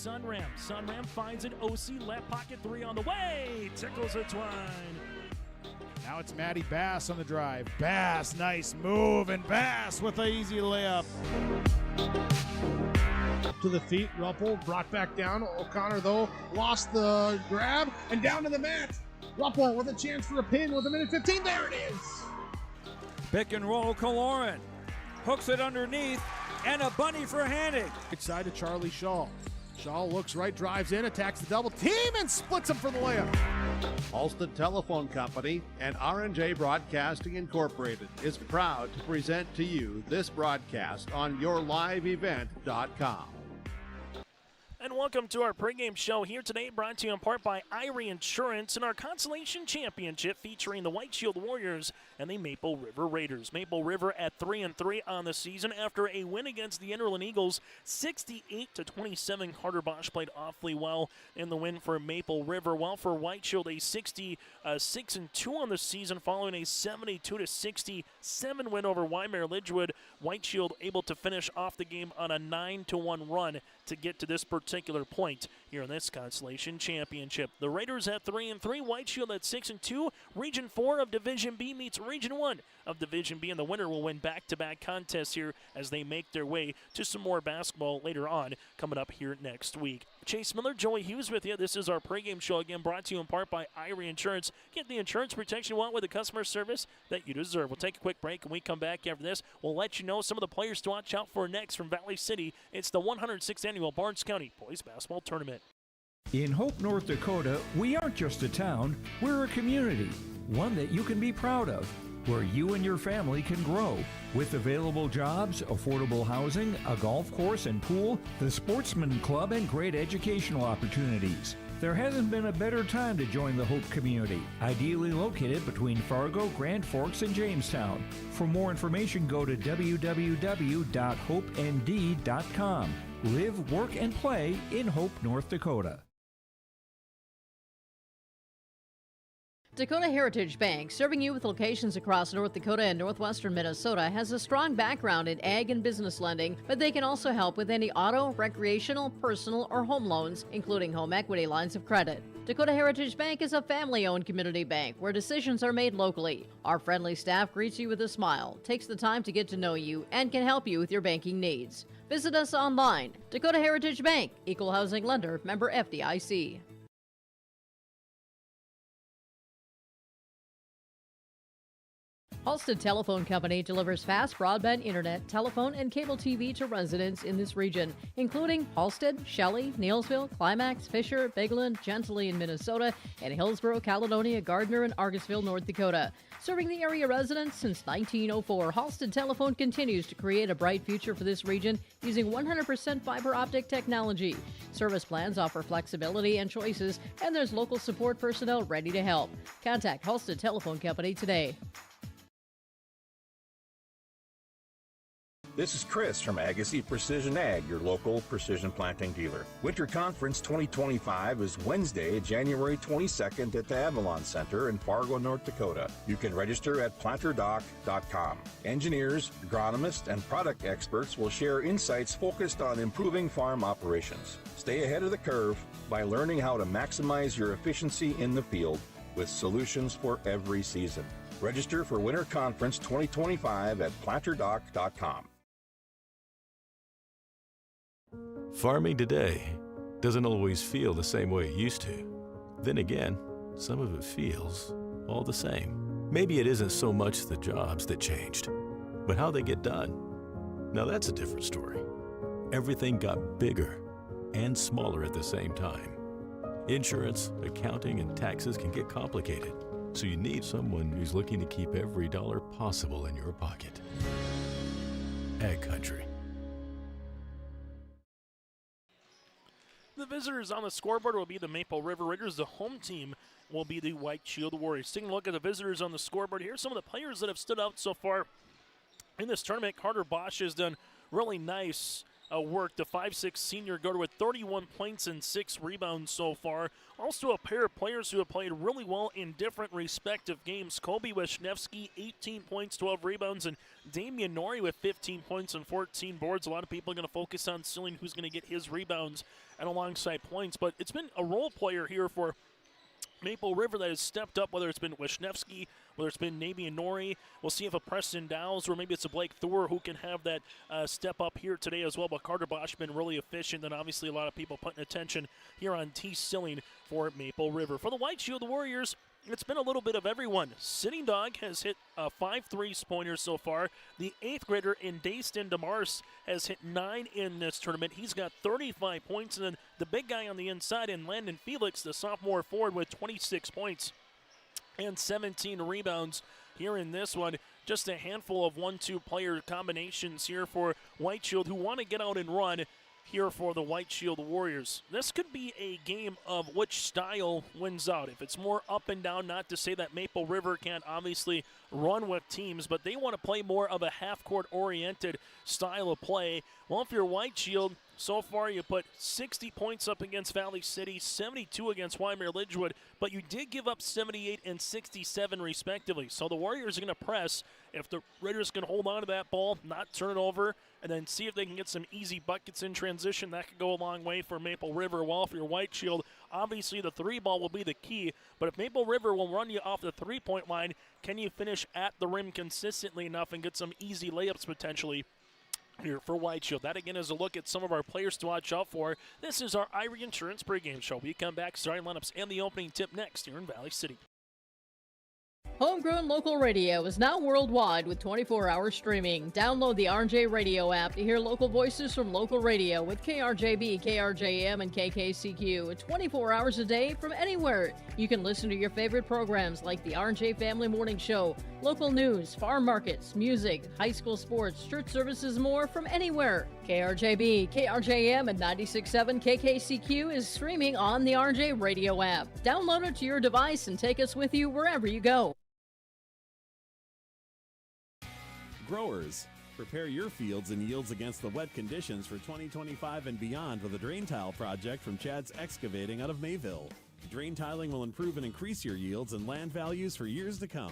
Sunram. Sunram finds it. OC left pocket three on the way. Tickles it Twine. Now it's Matty Bass on the drive. Bass, nice move, and Bass with an easy layup. To the feet, Ruppel brought back down. O'Connor, though, lost the grab and down to the mat. Ruppel with a chance for a pin with a minute 15. There it is. Pick and roll, Kaloran. Hooks it underneath, and a bunny for Hannig. Right side to Charlie Shaw. Shaw looks right, drives in, attacks the double team, and splits him for the layup. Halstead Telephone Company and R&J Broadcasting Incorporated is proud to present to you this broadcast on yourliveevent.com. And welcome to our pregame show here today, brought to you in part by Irie Insurance and our Consolation Championship featuring the White Shield Warriors and the Maple River Raiders. Maple River at 3-3 on the season after a win against the Innerland Eagles, 68-27. Carter Bosch played awfully well in the win for Maple River. While for White Shield, a 6-2 on the season following a 72-67 win over Waimea Lidgewood. White Shield able to finish off the game on a 9-1 run to get to this particular point here in this Consolation Championship. The Raiders at 3-3, White Shield at 6-2. Region 4 of Division B meets Region 1 of Division B, and the winner will win back-to-back contests here as they make their way to some more basketball later on coming up here next week. Chase Miller, Joey Hughes with you. This is our pregame show, again brought to you in part by Irie Insurance. Get the insurance protection you want with the customer service that you deserve. We'll take a quick break, and we come back after this. We'll let you know some of the players to watch out for next from Valley City. It's the 106th Annual Barnes County Boys Basketball Tournament. In Hope, North Dakota, we aren't just a town, we're a community, one that you can be proud of, where you and your family can grow. With available jobs, affordable housing, a golf course and pool, the Sportsman Club, and great educational opportunities. There hasn't been a better time to join the Hope community, ideally located between Fargo, Grand Forks, and Jamestown. For more information, go to www.hopend.com. Live, work, and play in Hope, North Dakota. Dakota Heritage Bank, serving you with locations across North Dakota and northwestern Minnesota, has a strong background in ag and business lending, but they can also help with any auto, recreational, personal, or home loans, including home equity lines of credit. Dakota Heritage Bank is a family-owned community bank where decisions are made locally. Our friendly staff greets you with a smile, takes the time to get to know you, and can help you with your banking needs. Visit us online. Dakota Heritage Bank, Equal Housing Lender, member FDIC. Halstead Telephone Company delivers fast broadband internet, telephone, and cable TV to residents in this region, including Halstead, Shelley, Neilsville, Climax, Fisher, Bigland, Gentilly in Minnesota, and Hillsborough, Caledonia, Gardner, and Argosville, North Dakota. Serving the area residents since 1904, Halstead Telephone continues to create a bright future for this region using 100% fiber optic technology. Service plans offer flexibility and choices, and there's local support personnel ready to help. Contact Halstead Telephone Company today. This is Chris from Agassiz Precision Ag, your local precision planting dealer. Winter Conference 2025 is Wednesday, January 22nd at the Avalon Center in Fargo, North Dakota. You can register at planterdoc.com. Engineers, agronomists, and product experts will share insights focused on improving farm operations. Stay ahead of the curve by learning how to maximize your efficiency in the field with solutions for every season. Register for Winter Conference 2025 at planterdoc.com. Farming today doesn't always feel the same way it used to. Then again, some of it feels all the same. Maybe it isn't so much the jobs that changed, but how they get done. Now that's a different story. Everything got bigger and smaller at the same time. Insurance, accounting, and taxes can get complicated, so you need someone who's looking to keep every dollar possible in your pocket. Ag Country. The visitors on the scoreboard will be the Maple River Raiders. The home team will be the White Shield Warriors. Taking a look at the visitors on the scoreboard, here's some of the players that have stood out so far in this tournament. Carter Bosch has done really nice work. The 5'6 senior go with 31 points and 6 rebounds so far. Also a pair of players who have played really well in different respective games. Kobe Wisniewski, 18 points, 12 rebounds, and Damian Norrie with 15 points and 14 boards. A lot of people are going to focus on Silling, who's going to get his rebounds and alongside points. But it's been a role player here for Maple River that has stepped up, whether it's been Wisniewski, whether it's been Damian Norrie. We'll see if a Preston Dowles or maybe it's a Blake Thor who can have that step up here today as well. But Carter Bosch been really efficient, and obviously a lot of people putting attention here on T. Silling for Maple River. For the White Shield Warriors, it's been a little bit of everyone. Sitting Dog has hit 5 3-pointers so far. The 8th grader in Dayston DeMars has hit 9 in this tournament. He's got 35 points. And then the big guy on the inside in Landon Felix, the sophomore forward, with 26 points and 17 rebounds here in this one. Just a handful of 1-2 player combinations here for White Shield who want to get out and run here for the White Shield Warriors. This could be a game of which style wins out. If it's more up and down, not to say that Maple River can't obviously run with teams, but they want to play more of a half-court oriented style of play. Well, if you're White Shield, so far you put 60 points up against Valley City, 72 against Wyoming Lidgewood, but you did give up 78 and 67 respectively. So the Warriors are going to press. If the Raiders can hold on to that ball, not turn it over, and then see if they can get some easy buckets in transition, that could go a long way for Maple River. While if you're White Shield, obviously the 3-ball will be the key, but if Maple River will run you off the 3-point line, can you finish at the rim consistently enough and get some easy layups potentially here for White Shield? That again is a look at some of our players to watch out for. This is our Irie Insurance pregame show. We come back, starting lineups and the opening tip next here in Valley City. Homegrown local radio is now worldwide with 24-hour streaming. Download the RJ Radio app to hear local voices from local radio with KRJB, KRJM, and KKCQ 24 hours a day from anywhere. You can listen to your favorite programs like the RJ Family Morning Show, local news, farm markets, music, high school sports, church services, more from anywhere. KRJB, KRJM, and 96.7 KKCQ is streaming on the RJ Radio app. Download it to your device and take us with you wherever you go. Growers, prepare your fields and yields against the wet conditions for 2025 and beyond with a drain tile project from Chad's Excavating out of Mayville. Drain tiling will improve and increase your yields and land values for years to come.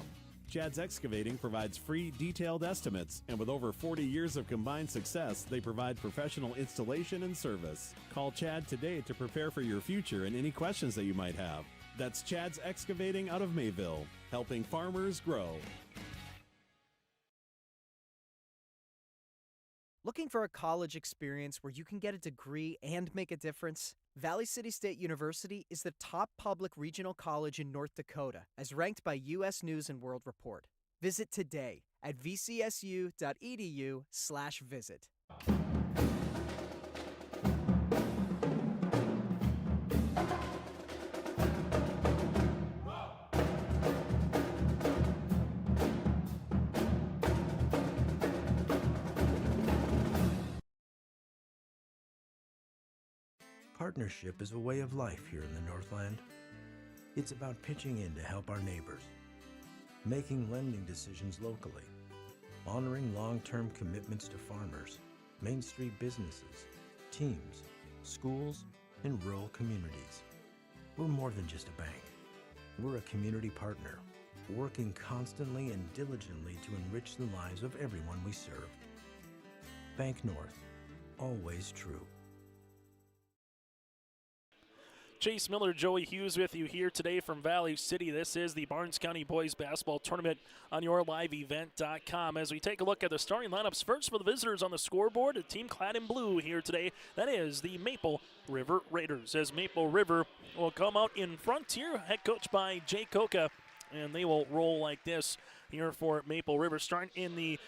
Chad's Excavating provides free, detailed estimates, and with over 40 years of combined success, they provide professional installation and service. Call Chad today to prepare for your future and any questions that you might have. That's Chad's Excavating out of Mayville, helping farmers grow. Looking for a college experience where you can get a degree and make a difference? Valley City State University is the top public regional college in North Dakota, as ranked by U.S. News & World Report. Visit today at vcsu.edu/visit. Partnership is a way of life here in the Northland. It's about pitching in to help our neighbors, making lending decisions locally, honoring long-term commitments to farmers, Main Street businesses, teams, schools, and rural communities. We're more than just a bank. We're a community partner, working constantly and diligently to enrich the lives of everyone we serve. Bank North, always true. Chase Miller, Joey Hughes with you here today from Valley City. This is the Barnes County Boys Basketball Tournament on yourliveevent.com. As we take a look at the starting lineups, first for the visitors on the scoreboard, a team clad in blue here today. That is the Maple River Raiders. As Maple River will come out in front here, head coach by Jay Koka, and they will roll like this here for Maple River. Starting in the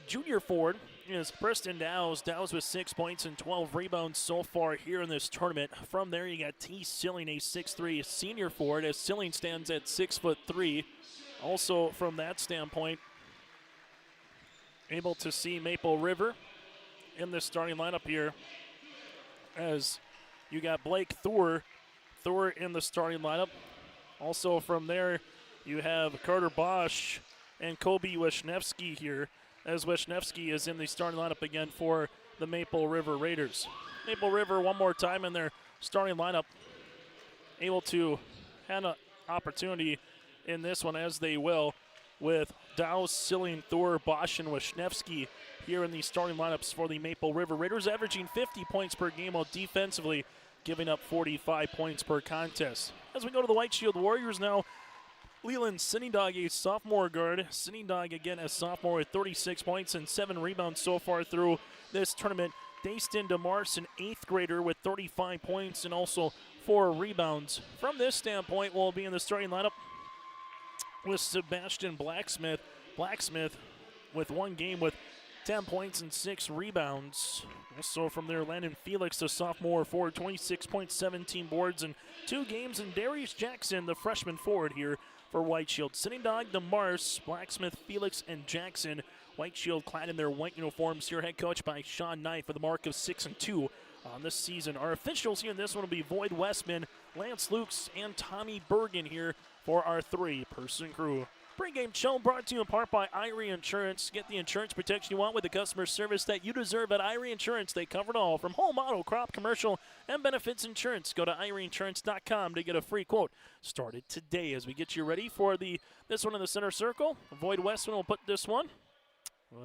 junior forward is Preston Dowles. Dowles with 6 points and 12 rebounds so far here in this tournament. From there, you got T. Silling, a 6'3" senior forward, as Silling stands at 6'3". Also, from that standpoint, able to see Maple River in the starting lineup here, as you got Blake Thor in the starting lineup. Also, from there, you have Carter Bosch and Kobe Wisniewski here as Wisniewski is in the starting lineup again for the Maple River Raiders. Maple River one more time in their starting lineup, able to have an opportunity in this one, as they will, with Dowse, Silling, Thor, Bosch, and Wisniewski here in the starting lineups for the Maple River Raiders, averaging 50 points per game while defensively giving up 45 points per contest. As we go to the White Shield Warriors now, Leland Sinningdog, a sophomore guard. Sinningdog again a sophomore with 36 points and 7 rebounds so far through this tournament. Dayston DeMars, an 8th grader with 35 points and also 4 rebounds. From this standpoint, we'll be in the starting lineup with Sebastian Blacksmith. Blacksmith with 1 game with 10 points and 6 rebounds. Also from there, Landon Felix, the sophomore forward, 26 points, 17 boards in 2 games. And Darius Jackson, the freshman forward here for White Shield. Sinningdog, DeMars, Blacksmith, Felix, and Jackson. White Shield clad in their white uniforms here, head coach by Sean Knight with a mark of 6-2 on this season. Our officials here in this one will be Void Westman, Lance Lukes, and Tommy Bergen here for our 3-person crew. Pregame show brought to you in part by Irie Insurance. Get the insurance protection you want with the customer service that you deserve at Irie Insurance. They cover it all, from home, auto, crop, commercial, and benefits insurance. Go to IrieInsurance.com to get a free quote. Started today as we get you ready for this one in the center circle. Void Westman will put this one,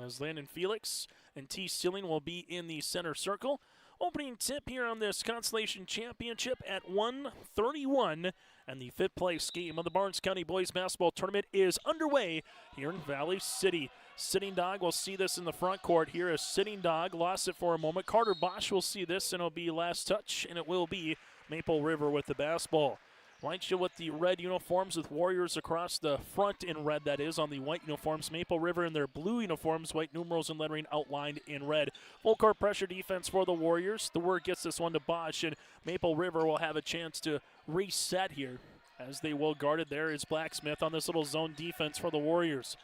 as Landon Felix and T. Silling will be in the center circle. Opening tip here on this Constellation Championship at 1:31, and the 5th place game of the Barnes County Boys Basketball Tournament is underway here in Valley City. Sinningdog will see this in the front court here as Sinningdog lost it for a moment. Carter Bosch will see this, and it'll be last touch, and it will be Maple River with the basketball. White Shield with the red uniforms with Warriors across the front in red, that is, on the white uniforms. Maple River in their blue uniforms, white numerals and lettering outlined in red. Full court pressure defense for the Warriors. The word gets this one to Bosch, and Maple River will have a chance to reset here, as they will guard it. There is Blacksmith on this little zone defense for the Warriors.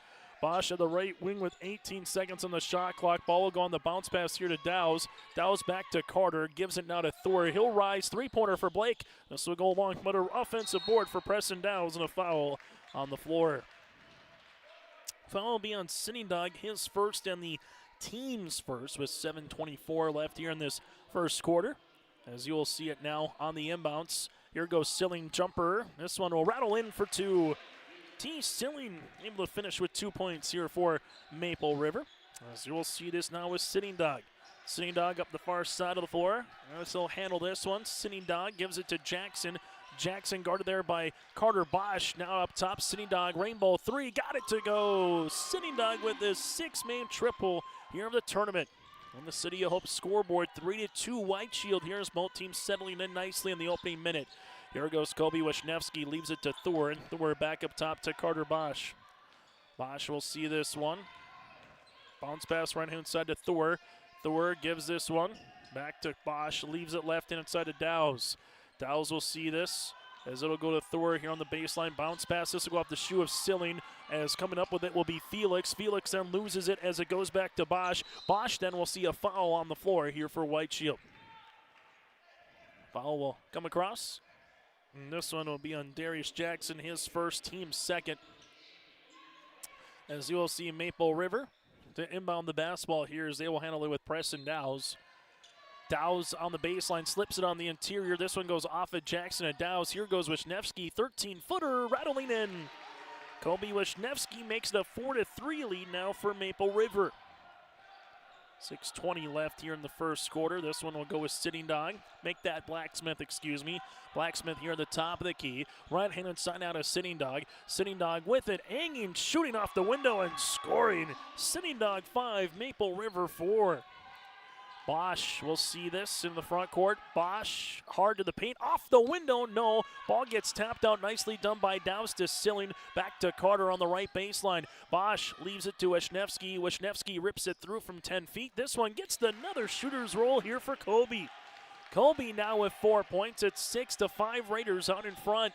Bosch at the right wing with 18 seconds on the shot clock. Ball will go on the bounce pass here to Dowse. Dowse back to Carter. Gives it now to Thor. He'll rise. 3-pointer for Blake. This will go along, but an offensive board for Preston Dowse and a foul on the floor. Foul will be on Sinningdog, his first and the team's first, with 7:24 left here in this first quarter. As you will see it now on the inbounds. Here goes Silling jumper. This one will rattle in for 2. T. Silling able to finish with 2 points here for Maple River. As you will see this now with Sinningdog. Sinningdog up the far side of the floor. So he'll handle this one. Sinningdog gives it to Jackson. Jackson guarded there by Carter Bosch. Now up top, Sinningdog, rainbow 3, got it to go. Sinningdog with his 6-man triple here of the tournament. On the City of Hope scoreboard, 3-2 White Shield here as both teams settling in nicely in the opening minute. Here goes Kobe Wisniewski, leaves it to Thor, and Thor back up top to Carter Bosch. Bosch will see this one. Bounce pass right hand side to Thor. Thor gives this one back to Bosch, leaves it left inside to Dowse. Dowse will see this as it'll go to Thor here on the baseline. Bounce pass, this will go off the shoe of Silling, as coming up with it will be Felix. Felix then loses it as it goes back to Bosch. Bosch then will see a foul on the floor here for White Shield. Foul will come across. And this one will be on Darius Jackson, his first, team's second. As you will see Maple River to inbound the basketball here as they will handle it with Preston Dowse. Dowse on the baseline, slips it on the interior. This one goes off at Jackson and Dowse. Here goes Wisniewski, 13-footer, rattling in. Kobe Wisniewski makes it a 4-3 lead now for Maple River. 6:20 left here in the first quarter. This one will go with Sinningdog. Make that Blacksmith, Blacksmith here at the top of the key. Right-handed side out of Sinningdog. Sinningdog with it, hanging, shooting off the window and scoring. Sinningdog 5, Maple River 4. Bosch will see this in the front court. Bosch hard to the paint, off the window, no. Ball gets tapped out, nicely done by Dowse to Silling. Back to Carter on the right baseline. Bosch leaves it to Wisniewski. Wisniewski rips it through from 10 feet. This one gets another shooter's roll here for Kobe. Kobe now with 4 points. It's 6-5 Raiders out in front.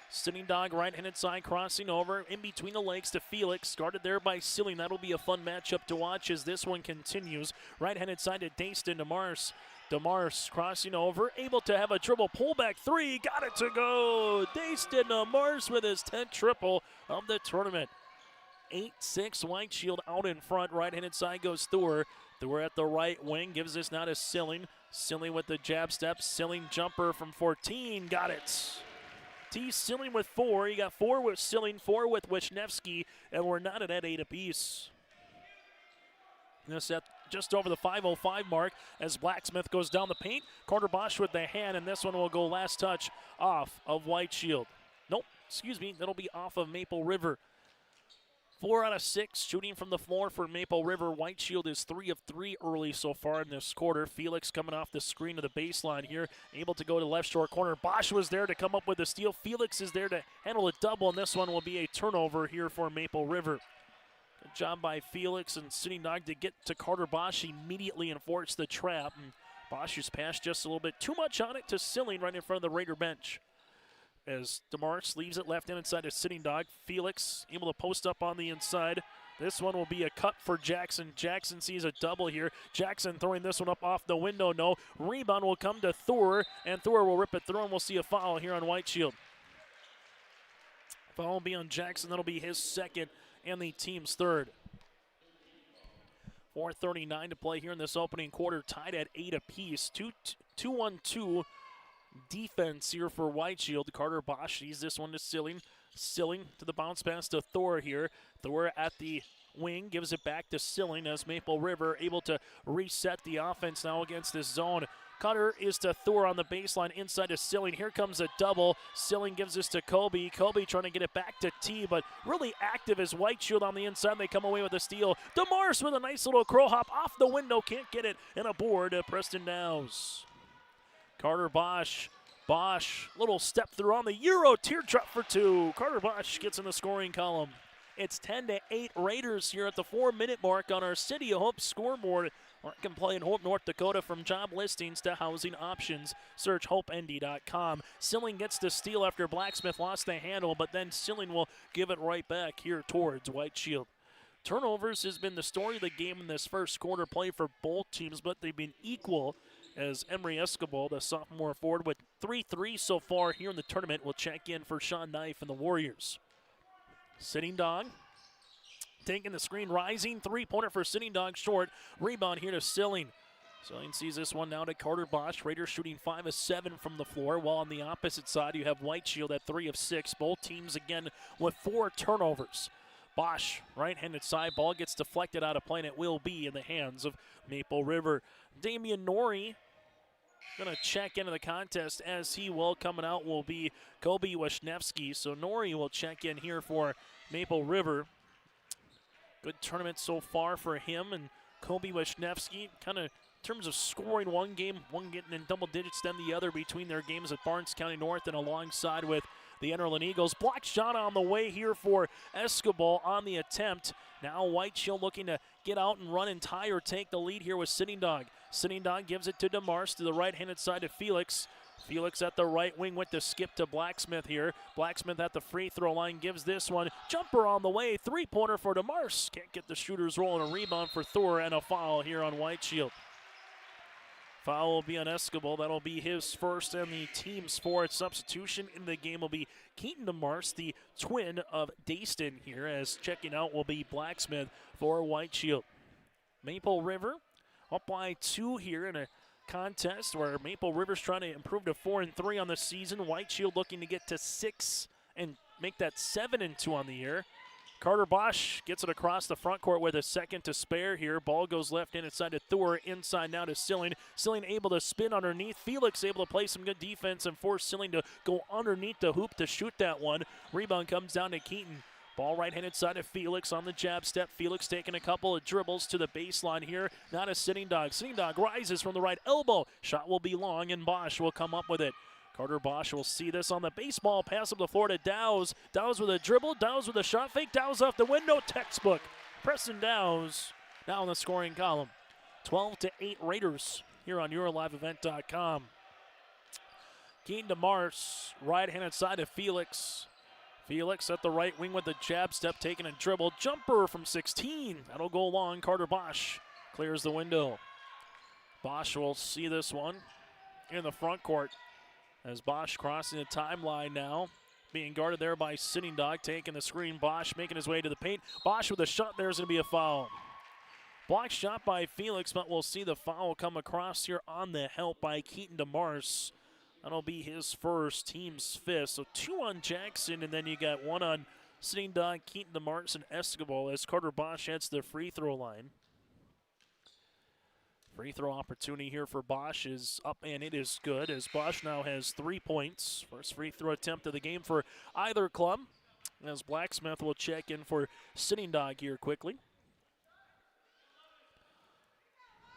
Sinningdog right-handed side crossing over in between the legs to Felix. Guarded there by Silling. That'll be a fun matchup to watch as this one continues. Right-handed side to Dayston DeMars. DeMars crossing over, able to have a dribble pullback 3. Got it to go. Dayston DeMars with his 10th triple of the tournament. 8-6, White Shield out in front. Right-handed side goes Thor. Thor at the right wing, gives this now to Silling. Silling with the jab step. Silling jumper from 14, got it. T. Silling with 4. You got 4 with Silling, 4 with Wisniewski, and we're knotted at 8 apiece. This at just over the 5:05 mark as Blacksmith goes down the paint. Carter Bosch with the hand, and this one will go last touch off of White Shield. Nope, excuse me, that'll be off of Maple River. 4 out of 6 shooting from the floor for Maple River. White Shield is 3 of 3 early so far in this quarter. Felix coming off the screen to the baseline here, able to go to left short corner. Bosch was there to come up with the steal. Felix is there to handle a double, and this one will be a turnover here for Maple River. Good job by Felix and Sitting Dog to get to Carter Bosch immediately and force the trap. And Bosch's pass just a little bit too much on it to Silling right in front of the Raider bench. As DeMars leaves it left inside to Sitting Dog. Felix able to post up on the inside. This one will be a cut for Jackson. Jackson sees a double here. Jackson throwing this one up off the window. No. Rebound will come to Thor, and Thor will rip it through, and we'll see a foul here on White Shield. Foul will be on Jackson. That'll be his second and the team's third. 4:39 to play here in this opening quarter, tied at 8 apiece. 2-1-2 defense here for White Shield. Carter Bosch sees this one to Silling. Silling to the bounce pass to Thor here. Thor at the wing gives it back to Silling as Maple River able to reset the offense now against this zone. Cutter is to Thor on the baseline, inside to Silling. Here comes a double. Silling gives this to Kobe. Kobe trying to get it back to T, but really active as White Shield on the inside. They come away with a steal. DeMars with a nice little crow hop off the window. Can't get it. And a board to Preston Dowse. Carter Bosch. Bosch, little step through on the Euro teardrop for 2. Carter Bosch gets in the scoring column. It's 10-8 Raiders here at the 4-minute mark on our City of Hope scoreboard. Mark can play in Hope, North Dakota. From job listings to housing options, search HopeND.com. Silling gets the steal after Blacksmith lost the handle, but then Silling will give it right back here towards White Shield. Turnovers has been the story of the game in this first quarter play for both teams, but they've been equal as Emery Escobar, the sophomore forward, with 3 threes so far here in the tournament, will check in for Sean Knife and the Warriors. Sitting Dog taking the screen, rising, three-pointer for Sitting Dog, short. Rebound here to Silling. Silling sees this one now to Carter Bosch. Raiders shooting 5 of 7 from the floor, while on the opposite side you have White Shield at 3 of 6. Both teams again with 4 turnovers. Bosch, right-handed side, ball gets deflected out of play, and it will be in the hands of Maple River. Damian Norrie going to check into the contest, as he will. Coming out will be Kobe Wisniewski. So Norrie will check in here for Maple River. Good tournament so far for him and Kobe Wisniewski. Kind of in terms of scoring, one game, one getting in double digits, then the other between their games at Barnes County North and alongside with the Enderlin Eagles. Block shot on the way here for Escobar on the attempt. Now White Shield looking to get out and run and tie or take the lead here with Sitting Dog. Sitting Dog gives it to DeMars to the right-handed side to Felix. Felix at the right wing with the skip to Blacksmith here. Blacksmith at the free throw line gives this one. Jumper on the way. Three-pointer for DeMars. Can't get the shooters rolling. A rebound for Thor and a foul here on White Shield. Foul will be on Escobar. That'll be his first and the team's fourth. Substitution in the game will be Keaton DeMars, the twin of Dayston here, as checking out will be Blacksmith for White Shield. Maple River up by 2 here in a contest where Maple River's trying to improve to 4-3 on the season. White Shield looking to get to 6 and make that 7-2 on the year. Carter Bosch gets it across the front court with a second to spare here. Ball goes left in inside to Thor. Inside now to Silling. Silling able to spin underneath. Felix able to play some good defense and force Silling to go underneath the hoop to shoot that one. Rebound comes down to Keaton. Ball right-handed side to Felix on the jab step. Felix taking a couple of dribbles to the baseline here. Not a Sitting Dog. Sitting Dog rises from the right elbow. Shot will be long, and Bosch will come up with it. Carter Bosch will see this on the baseball pass up the floor to Dowse. Dowse with a dribble. Dowse with a shot fake. Dowse off the window. Textbook. Preston Dowse now in the scoring column. 12-8 Raiders here on YourLiveEvent.com. Keaton DeMars, right-handed side to Felix. Felix at the right wing with the jab step, taking a dribble. Jumper from 16. That'll go long. Carter Bosch clears the window. Bosch will see this one in the front court as Bosch crossing the timeline now. being guarded there by Sitting Dog, taking the screen. Bosch making his way to the paint. Bosch with a shot. There's going to be a foul. Block shot by Felix, but we'll see the foul come across here on the help by Keaton DeMars. That'll be his first, team's fifth. So 2 on Jackson, and then you got 1 on Sitting Dog, Keaton DeMars, and Escobar as Carter Bosch heads to the free throw line. Free throw opportunity here for Bosch is up, and it is good as Bosch now has 3 points. First free throw attempt of the game for either club. As Blacksmith will check in for Sitting Dog here quickly.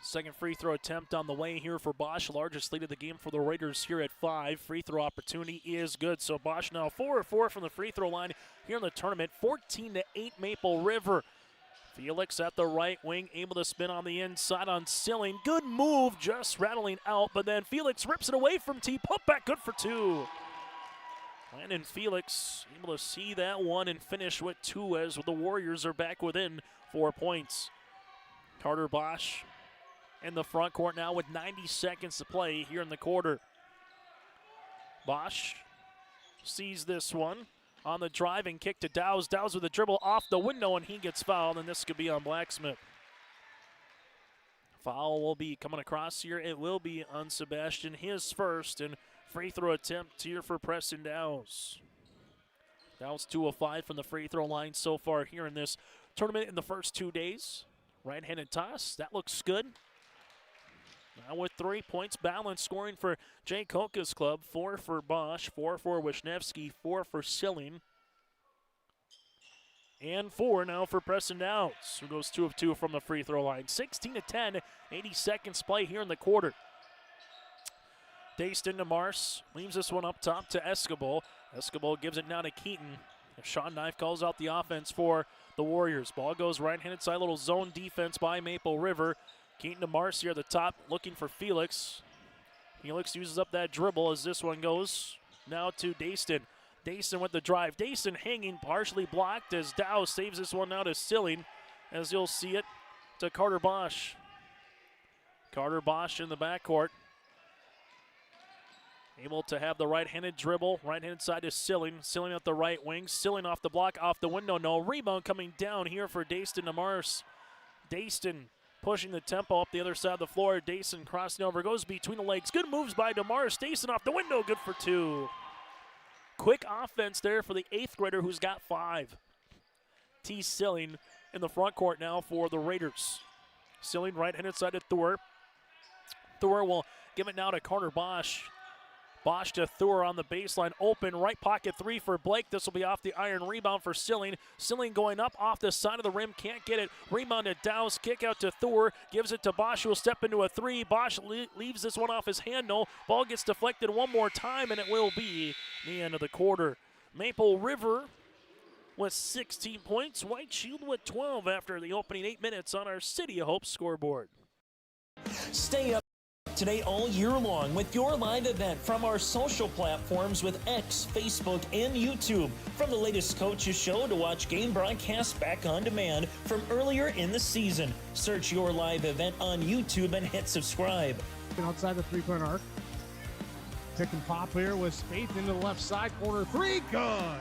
Second free throw attempt on the way here for Bosch. Largest lead of the game for the Raiders here at 5. Free throw opportunity is good. So Bosch now 4 of 4 from the free throw line here in the tournament. 14-8 Maple River. Felix at the right wing, able to spin on the inside on Silling. Good move, just rattling out, but then Felix rips it away from T. Putback, good for 2. Landon Felix able to see that one and finish with 2 as the Warriors are back within 4 points. Carter Bosch in the front court now with 90 seconds to play here in the quarter. Bosch sees this one. On the driving kick to Dowse. Dowse with a dribble off the window, and he gets fouled, and this could be on Blacksmith. Foul will be coming across here. It will be on Sebastian, his first, and free throw attempt here for Preston Dowse. Dowse 2 of 5 from the free throw line so far here in this tournament in the first 2 days. Right-handed toss, that looks good. Now with 3 points, balanced scoring for Jay Koka's club. 4 for Bosch, 4 for Wisniewski, 4 for Silling. And 4 now for Preston Dowse, who goes 2 of 2 from the free throw line. 16-10, 80 seconds play here in the quarter. Dayston to Mars, leaves this one up top to Escobar. Escobar gives it now to Keaton. Sean Knife calls out the offense for the Warriors. Ball goes right-handed side, little zone defense by Maple River. Keaton to Mars here at the top, looking for Felix. Felix uses up that dribble as this one goes now to Dayston. Dayston with the drive. Dayston hanging, partially blocked as Dow saves this one now to Silling, as you'll see it to Carter Bosch. Carter Bosch in the backcourt. Able to have the right-handed dribble, right-handed side to Silling. Silling at the right wing. Silling off the block, off the window. No rebound coming down here for Dayston to Mars. Dayston pushing the tempo up the other side of the floor. Dayston crossing over, goes between the legs. Good moves by DeMars. Dayston off the window, good for 2. Quick offense there for the 8th grader who's got 5. T. Silling in the front court now for the Raiders. Silling right-handed side to Thor. Thor will give it now to Carter Bosch. Bosch to Thor on the baseline, open, right pocket 3 for Blake. This will be off the iron, rebound for Silling. Silling going up off the side of the rim, can't get it. Rebound to Dowse, kick out to Thor, gives it to Bosch, who will step into a 3. Bosch leaves this one off his handle. Ball gets deflected one more time, and it will be the end of the quarter. Maple River with 16 points, White Shield with 12 after the opening 8 minutes on our City of Hope scoreboard. Stay up today all year long with your live event from our social platforms with X, Facebook, and YouTube. From the latest coaches show to watch game broadcasts back on demand from earlier in the season. Search your live event on YouTube and hit subscribe. Outside the three-point arc. Pick and pop here with Spaeth into the left side corner 3, good.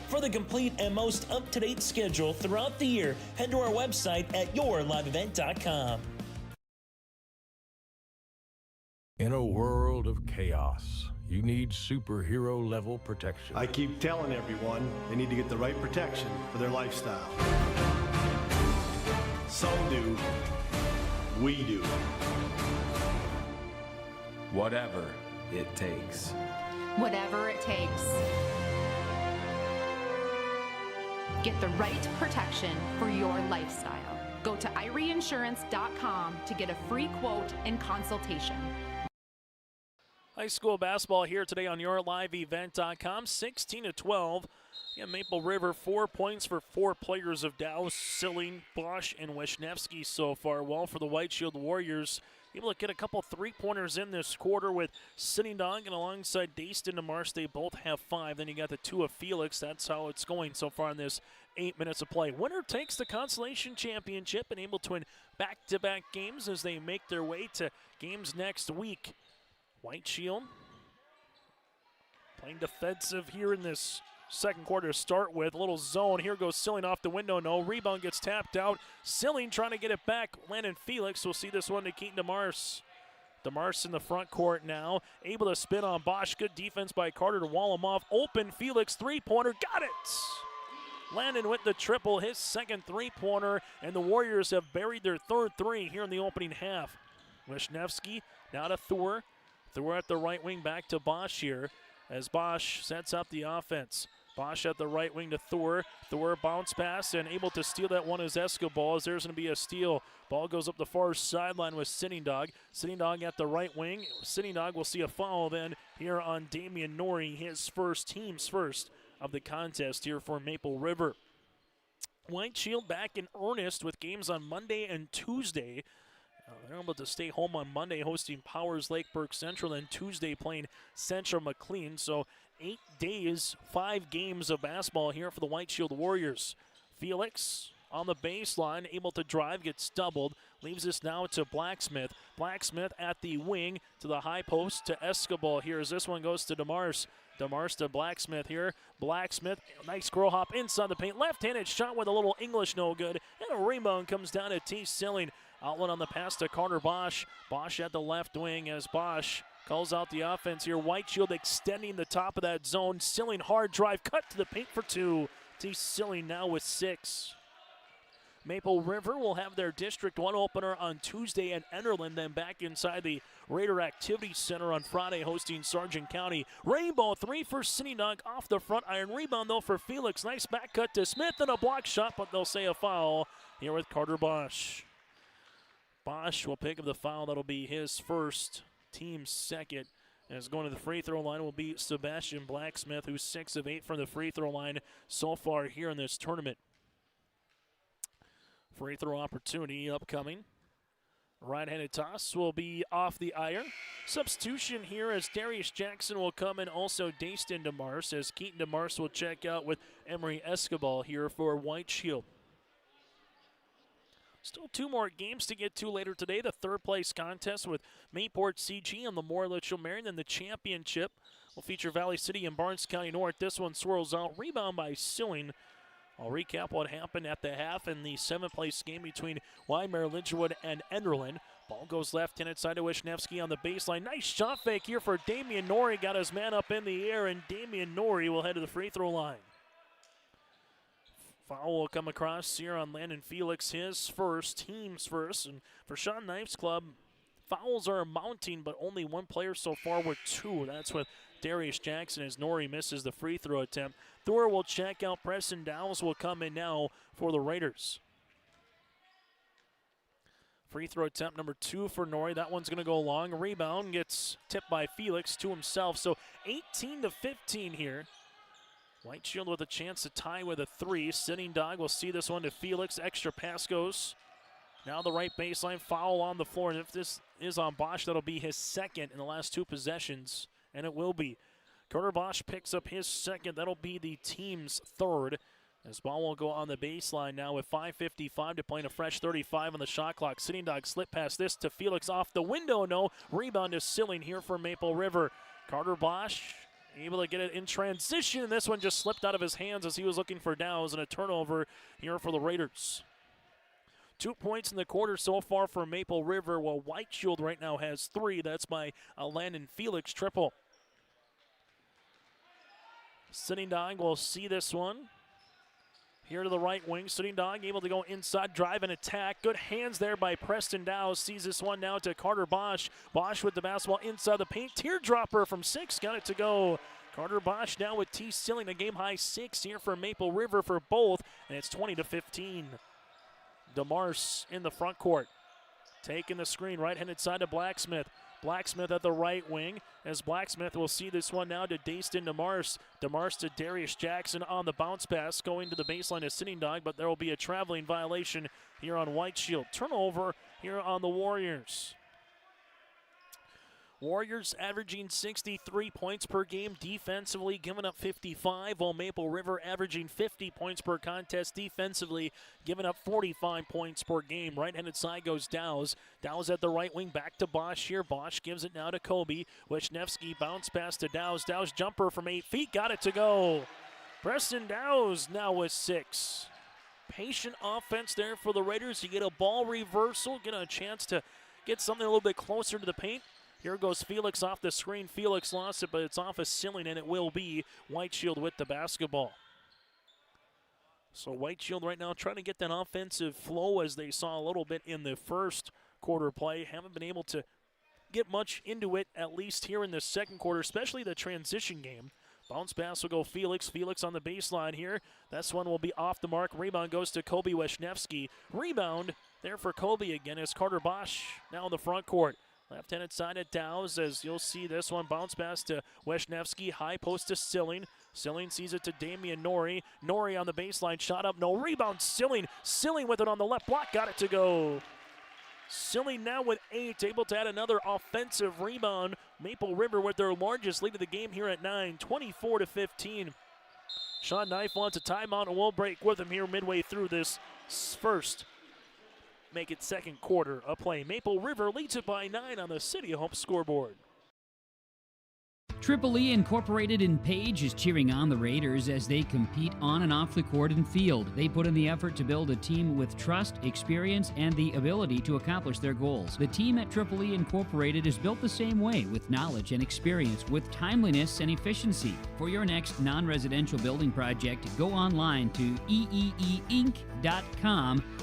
For the complete and most up-to-date schedule throughout the year, head to our website at yourliveevent.com. In a world of chaos, you need superhero-level protection. I keep telling everyone they need to get the right protection for their lifestyle. Some do. We do. Whatever it takes. Whatever it takes. Get the right protection for your lifestyle. Go to IRIinsurance.com to get a free quote and consultation. High school basketball here today on yourliveevent.com. 16-12. Yeah, Maple River 4 points for 4 players of Dow, Silling, Bosch, and Wisniewski so far. Well, for the White Shield Warriors, able to get a couple three-pointers in this quarter with Sitting Dog and alongside Dayston and Mars. They both have 5. Then you got the 2 of Felix. That's how it's going so far in this 8 minutes of play. Winner takes the consolation championship and able to win back-to-back games as they make their way to games next week. White Shield Playing defensive here in this second quarter to start with. A little zone. Here goes Silling off the window. No. Rebound gets tapped out. Silling trying to get it back. Landon Felix will see this one to Keaton DeMars. DeMars in the front court now. Able to spin on Bosch. Good defense by Carter to wall him off. Open Felix. Three-pointer. Got it! Landon with the triple. His second three-pointer. And the Warriors have buried their third three here in the opening half. Wisniewski now to Thor. Thor at the right wing. Back to Bosch here as Bosch sets up the offense. Bosch at the right wing to Thor. Thor bounce pass and able to steal that one is Escobar. As there's going to be a steal. Ball goes up the far sideline with Sitting Dog. Sitting Dog at the right wing. Sitting Dog will see a foul then here on Damian Norrie, his team's first of the contest here for Maple River. White Shield back in earnest with games on Monday and Tuesday. They're able to stay home on Monday hosting Powers Lake Burke Central and Tuesday playing Central McLean. So 8 days, 5 games of basketball here for the White Shield Warriors. Felix on the baseline, able to drive, gets doubled. Leaves this now to Blacksmith. Blacksmith at the wing to the high post to Escobar here as this one goes to DeMars. DeMars to Blacksmith here. Blacksmith, nice scroll hop inside the paint. Left-handed shot with a little English no good. And a rebound comes down to T. Silling. Outlet on the pass to Carter Bosch. Bosch at the left wing as Bosch calls out the offense here. White Shield extending the top of that zone. Silling hard drive, cut to the paint for 2. T. Silling now with 6. Maple River will have their District 1 opener on Tuesday at Enderlin, then back inside the Raider Activity Center on Friday hosting Sargent County. Rainbow 3 for Sitting Dog off the front iron. Rebound though for Felix. Nice back cut to Smith and a block shot, but they'll say a foul here with Carter Bosch. Bosch will pick up the foul. That'll be his first, team's second. As going to the free throw line will be Sebastian Blacksmith, who's 6 of 8 from the free throw line so far here in this tournament. Free throw opportunity upcoming. Right-handed toss will be off the iron. Substitution here as Darius Jackson will come in, also Dayston DeMars, as Keaton DeMars will check out with Emery Escobar here for White Shield. Still 2 more games to get to later today. The third place contest with Mayport CG and Lemoore Litchfield Marion. Then the championship will feature Valley City and Barnes County North. This one swirls out. Rebound by Silling. I'll recap what happened at the half in the 7th place game between Weimar, Lidgerwood, and Enderlin. Ball goes left-handed side to Wisniewski on the baseline. Nice shot fake here for Damian Norrie. Got his man up in the air, and Damian Norrie will head to the free throw line. Foul will come across here on Landon Felix, his first, team's first. And for Sean Knife's club, fouls are mounting, but only one player so far with 2. That's with Darius Jackson as Norrie misses the free throw attempt. Thor will check out. Preston Downs will come in now for the Raiders. Free throw attempt number 2 for Norrie. That one's going to go long. Rebound gets tipped by Felix to himself. So 18-15 here. White Shield with a chance to tie with a 3. Sitting Dog will see this one to Felix. Extra pass goes. Now the right baseline, foul on the floor. And if this is on Bosch, that'll be his second in the last 2 possessions. And it will be. Carter Bosch picks up his second. That'll be the team's third. As ball will go on the baseline now with 5:55 to play, and a fresh 35 on the shot clock. Sitting Dog slip past this to Felix off the window. No. Rebound is Silling here for Maple River. Carter Bosch able to get it in transition. And this one just slipped out of his hands as he was looking for Downs, and a turnover here for the Raiders. 2 points in the quarter so far for Maple River, while White Shield right now has 3. That's by a Landon Felix triple. Sitting Dog will see this one. Here to the right wing. Sitting Dog able to go inside, drive and attack. Good hands there by Preston Downs. Sees this one now to Carter Bosch. Bosch with the basketball inside the paint. Teardropper from 6. Got it to go. Carter Bosch now with T. Silling. A game-high 6 here for Maple River for both. And it's 20-15. DeMars in the front court. Taking the screen. Right-handed side to Blacksmith. Blacksmith at the right wing as Blacksmith will see this one now to Dayston DeMars. DeMars to Darius Jackson on the bounce pass, going to the baseline of Sitting Dog, but there will be a traveling violation here on White Shield. Turnover here on the Warriors. Warriors averaging 63 points per game defensively, giving up 55, while Maple River averaging 50 points per contest defensively, giving up 45 points per game. Right-handed side goes Dow's. Dow's at the right wing, back to Bosch here. Bosch gives it now to Kobe. Wisniewski bounce pass to Dow's. Dow's jumper from 8 feet, got it to go. Preston Dow's now with 6. Patient offense there for the Raiders. You get a ball reversal, get a chance to get something a little bit closer to the paint. Here goes Felix off the screen. Felix lost it, but it's off a ceiling, and it will be White Shield with the basketball. So White Shield right now trying to get that offensive flow as they saw a little bit in the first quarter play. Haven't been able to get much into it, at least here in the second quarter, especially the transition game. Bounce pass will go Felix. Felix on the baseline here. This one will be off the mark. Rebound goes to Kobe Wisniewski. Rebound there for Kobe again as Carter Bosch now in the front court. Left-handed side at Dow's as you'll see this one. Bounce pass to Wisniewski. High post to Silling. Silling sees it to Damian Norrie. Norrie on the baseline. Shot up. No rebound. Silling. Silling with it on the left block. Got it to go. Silling now with 8. Able to add another offensive rebound. Maple River with their largest lead of the game here at 9. 24-15. Sean Knife wants a timeout and we'll break with him here midway through this first. Make it second quarter of play. Maple River leads it by 9 on the City of Hope scoreboard. Triple E Incorporated in Page is cheering on the Raiders as they compete on and off the court and field. They put in the effort to build a team with trust, experience, and the ability to accomplish their goals. The team at Triple E Incorporated is built the same way, with knowledge and experience, with timeliness and efficiency. For your next non-residential building project, go online to eeeinc.com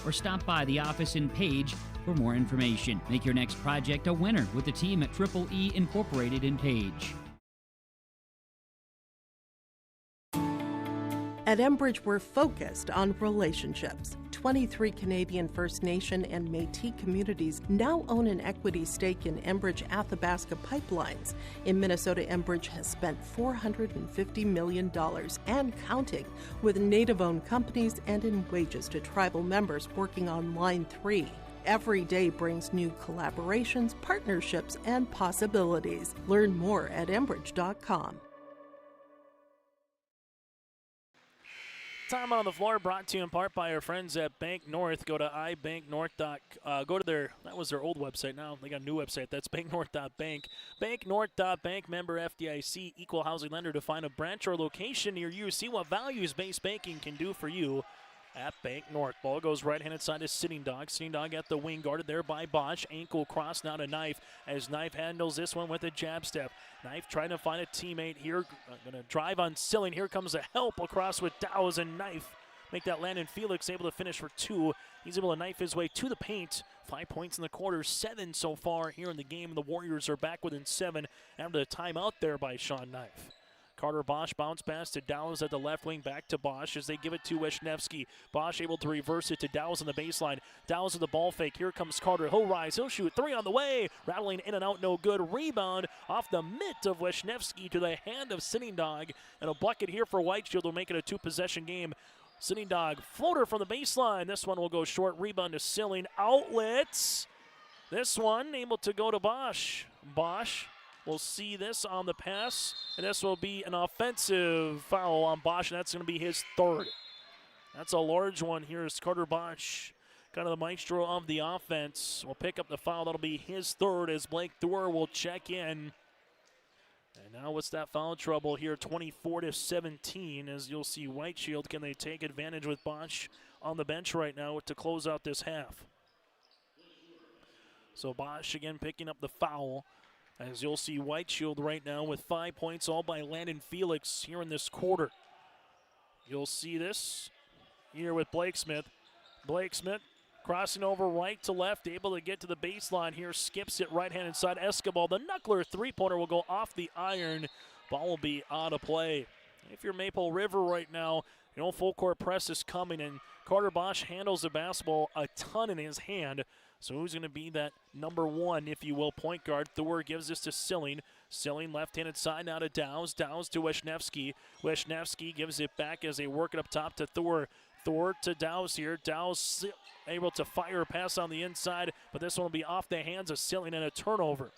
or stop by the office in Page for more information. Make your next project a winner with the team at Triple E Incorporated in Page. At Enbridge, we're focused on relationships. 23 Canadian First Nation and Métis communities now own an equity stake in Enbridge Athabasca Pipelines. In Minnesota, Enbridge has spent $450 million and counting with Native-owned companies and in wages to tribal members working on Line 3. Every day brings new collaborations, partnerships, and possibilities. Learn more at Enbridge.com. Time on the floor brought to you in part by our friends at Bank North. Go to ibanknorth.com. Go to that was their old website. Now they got a new website. That's banknorth.bank. Banknorth.bank, member FDIC, equal housing lender. To find a branch or location near you, see what values-based banking can do for you at Bank North. Ball goes right-handed side to Sitting Dog. Sitting Dog at the wing, guarded there by Bosch. Ankle cross now to Knife as Knife handles this one with a jab step. Knife trying to find a teammate here. Going to drive on Silling. Here comes a help across with Dow's and Knife. Make that land, and Felix able to finish for 2. He's able to knife his way to the paint. 5 points in the quarter, 7 so far here in the game. The Warriors are back within 7 after the timeout there by Sean Knife. Carter Bosch bounce pass to Dow's at the left wing, back to Bosch as they give it to Wisniewski. Bosch able to reverse it to Dow's on the baseline. Dow's with the ball fake. Here comes Carter. He'll rise. He'll shoot. 3 on the way. Rattling in and out. No good. Rebound off the mitt of Wisniewski to the hand of Sitting Dog. And a bucket here for White Shield will make it a 2-possession game. Sitting Dog floater from the baseline. This one will go short. Rebound to Silling. Outlets. This one able to go to Bosch. Bosch. We'll see this on the pass, and this will be an offensive foul on Bosch, and that's going to be his 3rd. That's a large one here as Carter Bosch, kind of the maestro of the offense, will pick up the foul. That'll be his 3rd as Blake Thor will check in. And now what's that foul trouble here? 24-17, as you'll see White Shield. Can they take advantage with Bosch on the bench right now to close out this half? So Bosch again picking up the foul. As you'll see White Shield right now with 5 points, all by Landon Felix here in this quarter. You'll see this here with Blake Smith. Blake Smith crossing over right to left, able to get to the baseline here, skips it right-handed side. Escobar, the knuckler three-pointer will go off the iron. Ball will be out of play. If you're Maple River right now, you know full court press is coming, and Carter Bosch handles the basketball a ton in his hand. So who's going to be that number 1, if you will, point guard? Thor gives this to Silling. Silling left-handed side now to Dow's. Dow's to Wisniewski. Wisniewski gives it back as they work it up top to Thor. Thor to Dow's here. Dow's able to fire a pass on the inside, but this one will be off the hands of Silling and a turnover.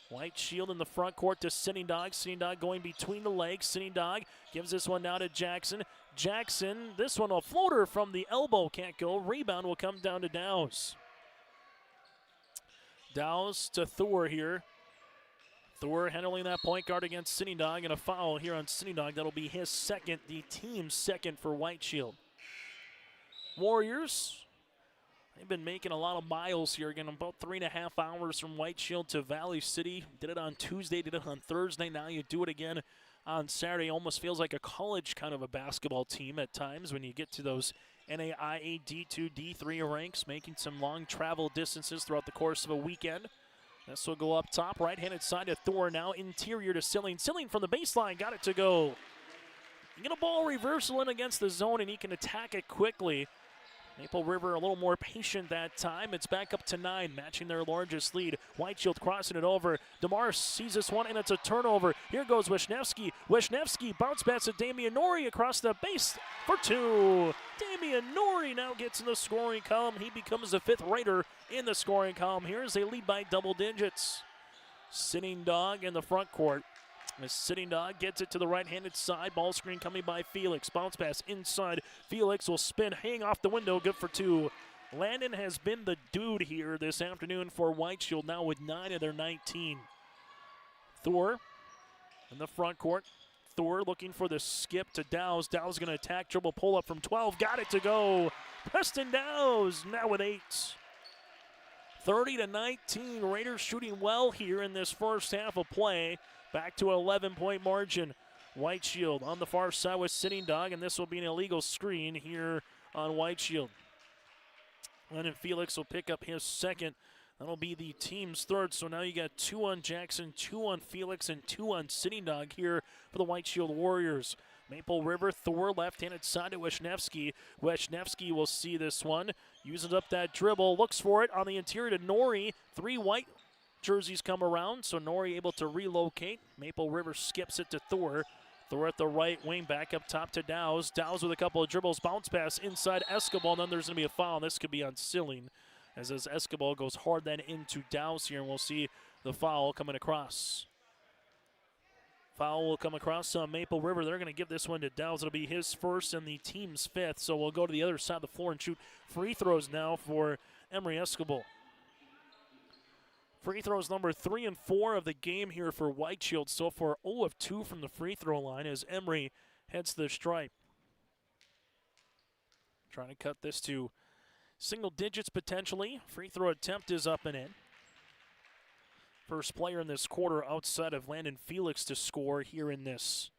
White Shield in the front court to Sitting Dog. Sitting Dog going between the legs. Sitting Dog gives this one now to Jackson. Jackson, this one a floater from the elbow. Can't go. Rebound will come down to Dowse. Dowse to Thor here. Thor handling that point guard against Sitting Dog, and a foul here on Sitting Dog. That'll be his second, the team's second for White Shield. Warriors, they've been making a lot of miles here. Again, about 3.5 hours from White Shield to Valley City. Did it on Tuesday, did it on Thursday. Now you do it again on Saturday. Almost feels like a college kind of a basketball team at times when you get to those NAIA D2, D3 ranks, making some long travel distances throughout the course of a weekend. This will go up top, right-handed side to Thor now, interior to Silling. Silling from the baseline, got it to go. You get a ball reversal in against the zone, and he can attack it quickly. Maple River a little more patient that time. It's back up to 9, matching their largest lead. White Shield crossing it over. DeMar sees this one, and it's a turnover. Here goes Wisniewski. Wisniewski bounce pass to Damian Norrie across the base for 2. Damian Norrie now gets in the scoring column. He becomes the 5th Raider in the scoring column here as they lead by double digits. Sitting Dog in the front court. As Sitting Dog gets it to the right-handed side. Ball screen coming by Felix. Bounce pass inside. Felix will spin, hang off the window. Good for 2. Landon has been the dude here this afternoon for White Shield, now with 9 of their 19. Thor in the front court. Thor looking for the skip to Dowse. Dowse going to attack, dribble, pull up from 12. Got it to go. Preston Dowse now with 8. 30-19. Raiders shooting well here in this first half of play. Back to an 11-point margin. White Shield on the far side with Sitting Dog, and this will be an illegal screen here on White Shield. Lennon Felix will pick up his second. That'll be the team's third. So now you got 2 on Jackson, 2 on Felix, and 2 on Sitting Dog here for the White Shield Warriors. Maple River, Thor, left-handed side to Wisniewski. Wisniewski will see this one. Uses up that dribble, looks for it on the interior to Norrie. 3 white jerseys come around, so Norrie able to relocate. Maple River skips it to Thor. Thor at the right wing, back up top to Dowse. Dowse with a couple of dribbles, bounce pass inside Escobar, and then there's going to be a foul. This could be on Silling, as Escobar goes hard then into Dowse here, and we'll see the foul coming across. Foul will come across Maple River. They're going to give this one to Dowse. It'll be his first and the team's 5th, so we'll go to the other side of the floor and shoot free throws now for Emery Escobar. Free throws number 3 and 4 of the game here for White Shield. So far 0 of 2 from the free throw line as Emery heads to the stripe. Trying to cut this to single digits potentially. Free throw attempt is up and in. First player in this quarter outside of Landon Felix to score here in this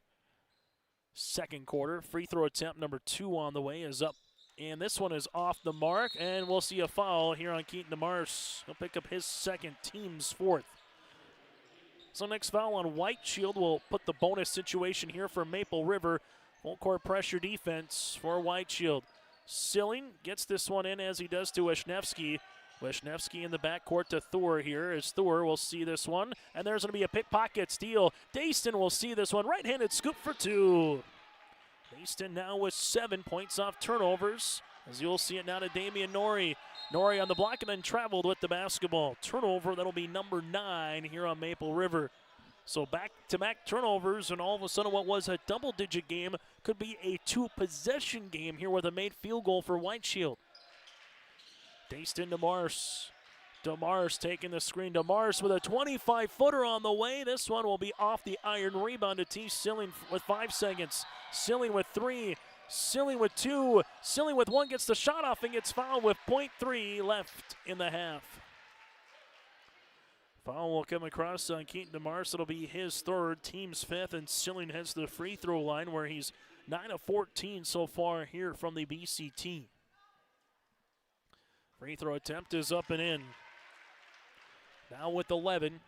second quarter. Free throw attempt number 2 on the way is up. And this one is off the mark, and we'll see a foul here on Keaton DeMars. He'll pick up his second, team's 4th. So next foul on White Shield will put the bonus situation here for Maple River. Full court pressure defense for White Shield. Silling gets this one in as he does to Wisniewski. Wisniewski in the backcourt to Thor here as Thor will see this one. And there's going to be a pickpocket steal. Dayston will see this one. Right-handed scoop for 2. Dayston now with 7 points off turnovers. As you'll see it now to Damian Norrie. Norrie on the block and then traveled with the basketball. Turnover, that'll be number 9 here on Maple River. So back-to-back turnovers, and all of a sudden what was a double-digit game could be a 2-possession game here with a made field goal for White Shield. Dayston DeMars. DeMars taking the screen. DeMars with a 25-footer on the way. This one will be off the iron. Rebound to T. Silling with 5 seconds. Silling with 3. Silling with 2. Silling with 1 gets the shot off and gets fouled with 0.3 left in the half. Foul will come across on Keaton DeMars. It'll be his 3rd, team's 5th, and Silling heads to the free throw line where he's 9 of 14 so far here from the BC team. Free throw attempt is up and in. Now with 11,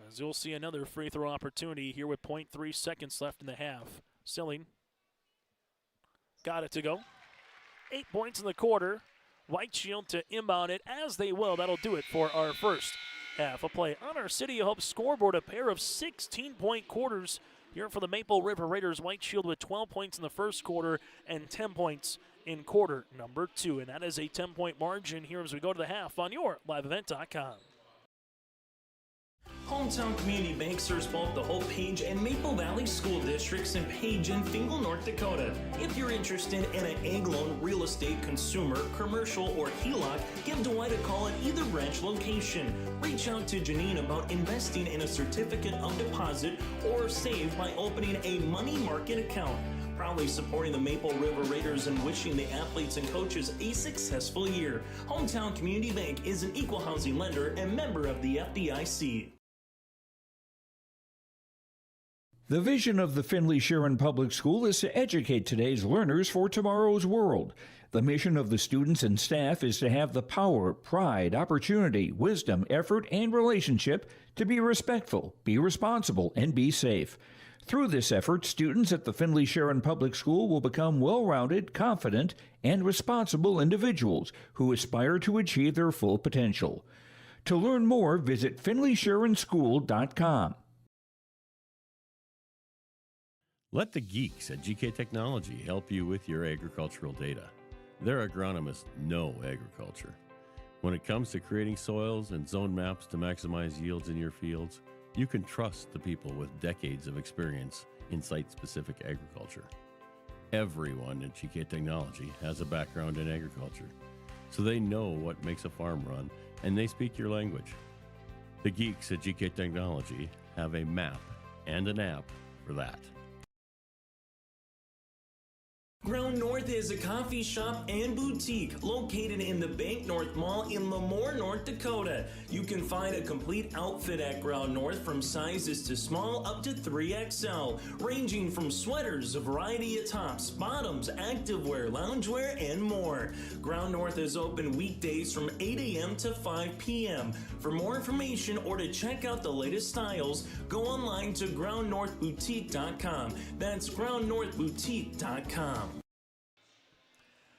as you'll see another free throw opportunity here with 0.3 seconds left in the half. Silling got it to go. 8 points in the quarter. White Shield to inbound it as they will. That'll do it for our first half of play. On our City of Hope scoreboard, a pair of 16-point quarters here for the Maple River Raiders. White Shield with 12 points in the first quarter and 10 points in quarter number 2. And that is a 10-point margin here as we go to the half on your liveevent.com. Hometown Community Bank serves both the Hope Page and Maple Valley School Districts in Page and Fingal, North Dakota. If you're interested in an ag loan, real estate, consumer, commercial, or HELOC, give Dwight a call at either branch location. Reach out to Janine about investing in a certificate of deposit or save by opening a money market account. Proudly supporting the Maple River Raiders and wishing the athletes and coaches a successful year. Hometown Community Bank is an equal housing lender and member of the FDIC. The vision of the Findlay-Sharon Public School is to educate today's learners for tomorrow's world. The mission of the students and staff is to have the power, pride, opportunity, wisdom, effort, and relationship to be respectful, be responsible, and be safe. Through this effort, students at the Findlay-Sharon Public School will become well-rounded, confident, and responsible individuals who aspire to achieve their full potential. To learn more, visit FindlaySharonSchool.com. Let the geeks at GK Technology help you with your agricultural data. Their agronomists know agriculture. When it comes to creating soils and zone maps to maximize yields in your fields, you can trust the people with decades of experience in site-specific agriculture. Everyone at GK Technology has a background in agriculture, so they know what makes a farm run, and they speak your language. The geeks at GK Technology have a map and an app for that. Ground North is a coffee shop and boutique located in the Bank North Mall in Lemoore, North Dakota. You can find a complete outfit at Ground North from sizes to small up to 3XL, ranging from sweaters, a variety of tops, bottoms, activewear, loungewear, and more. Ground North is open weekdays from 8 a.m. to 5 p.m. For more information or to check out the latest styles, go online to groundnorthboutique.com. That's groundnorthboutique.com.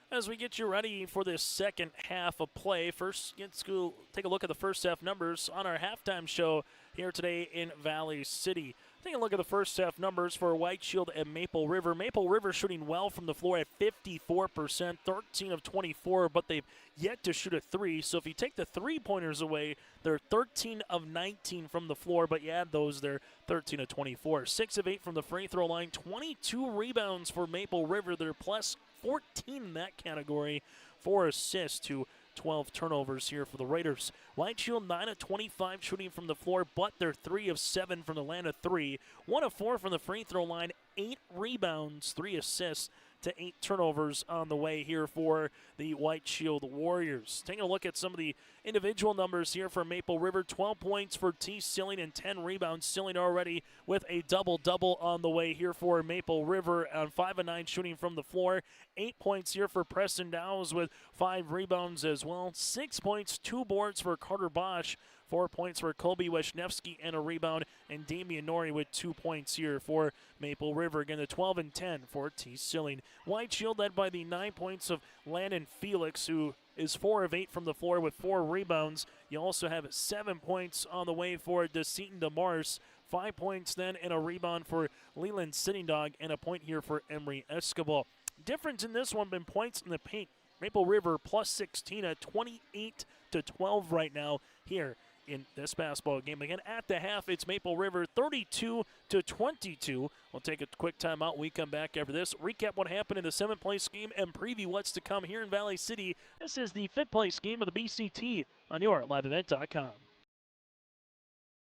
As we get you ready for this second half of play, first let's go take a look at the first half numbers on our halftime show here today in Valley City. Take a look at the first half numbers for White Shield and Maple River. Maple River shooting well from the floor at 54%, 13 of 24, but they've yet to shoot a three. So if you take the three-pointers away, they're 13 of 19 from the floor, but you add those, they're 13 of 24. 6 of 8 from the free throw line, 22 rebounds for Maple River. They're plus 14 in that category, 4 assists to 12 turnovers here for the Raiders. White Shield 9 of 25 shooting from the floor, but they're 3 of 7 from the land of 3. 1 of 4 from the free throw line, 8 rebounds, 3 assists to 8 turnovers on the way here for the White Shield Warriors. Taking a look at some of the individual numbers here for Maple River. 12 points for T. Silling and 10 rebounds. Silling already with a double-double on the way here for Maple River on 5 of 9 shooting from the floor. 8 points here for Preston Dowes with 5 rebounds as well. 6 points, 2 boards for Carter Bosch. 4 points for Colby Wisniewski and a rebound, and Damian Norrie with 2 points here for Maple River. Again, the 12 and 10 for T. Silling. White Shield led by the 9 points of Landon Felix, who is 4 of 8 from the floor with 4 rebounds. You also have 7 points on the way for DeSeaton DeMars. 5 points then and a rebound for Leland Sitting Dog, and a point here for Emery Escobar. Difference in this one been points in the paint. Maple River plus 16 at 28 to 12 right now here in this basketball game. Again, at the half, it's Maple River 32 to 22. We'll take a quick timeout. We come back after this. Recap what happened in the 7th place game and preview what's to come here in Valley City. This is the 5th place game of the BCT on your liveevent.com.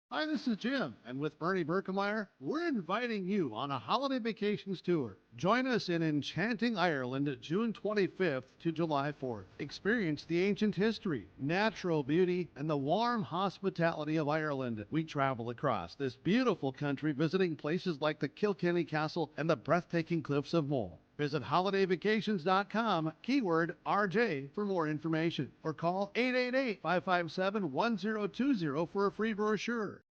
Hi, this is Jim, and with Bernie Berkemeyer, we're inviting you on a holiday vacations tour. Join us in enchanting Ireland June 25th to July 4th. Experience the ancient history, natural beauty, and the warm hospitality of Ireland. We travel across this beautiful country visiting places like the Kilkenny Castle and the breathtaking cliffs of Moll. Visit holidayvacations.com, keyword RJ, for more information, or call 888-557-1020 for a free brochure.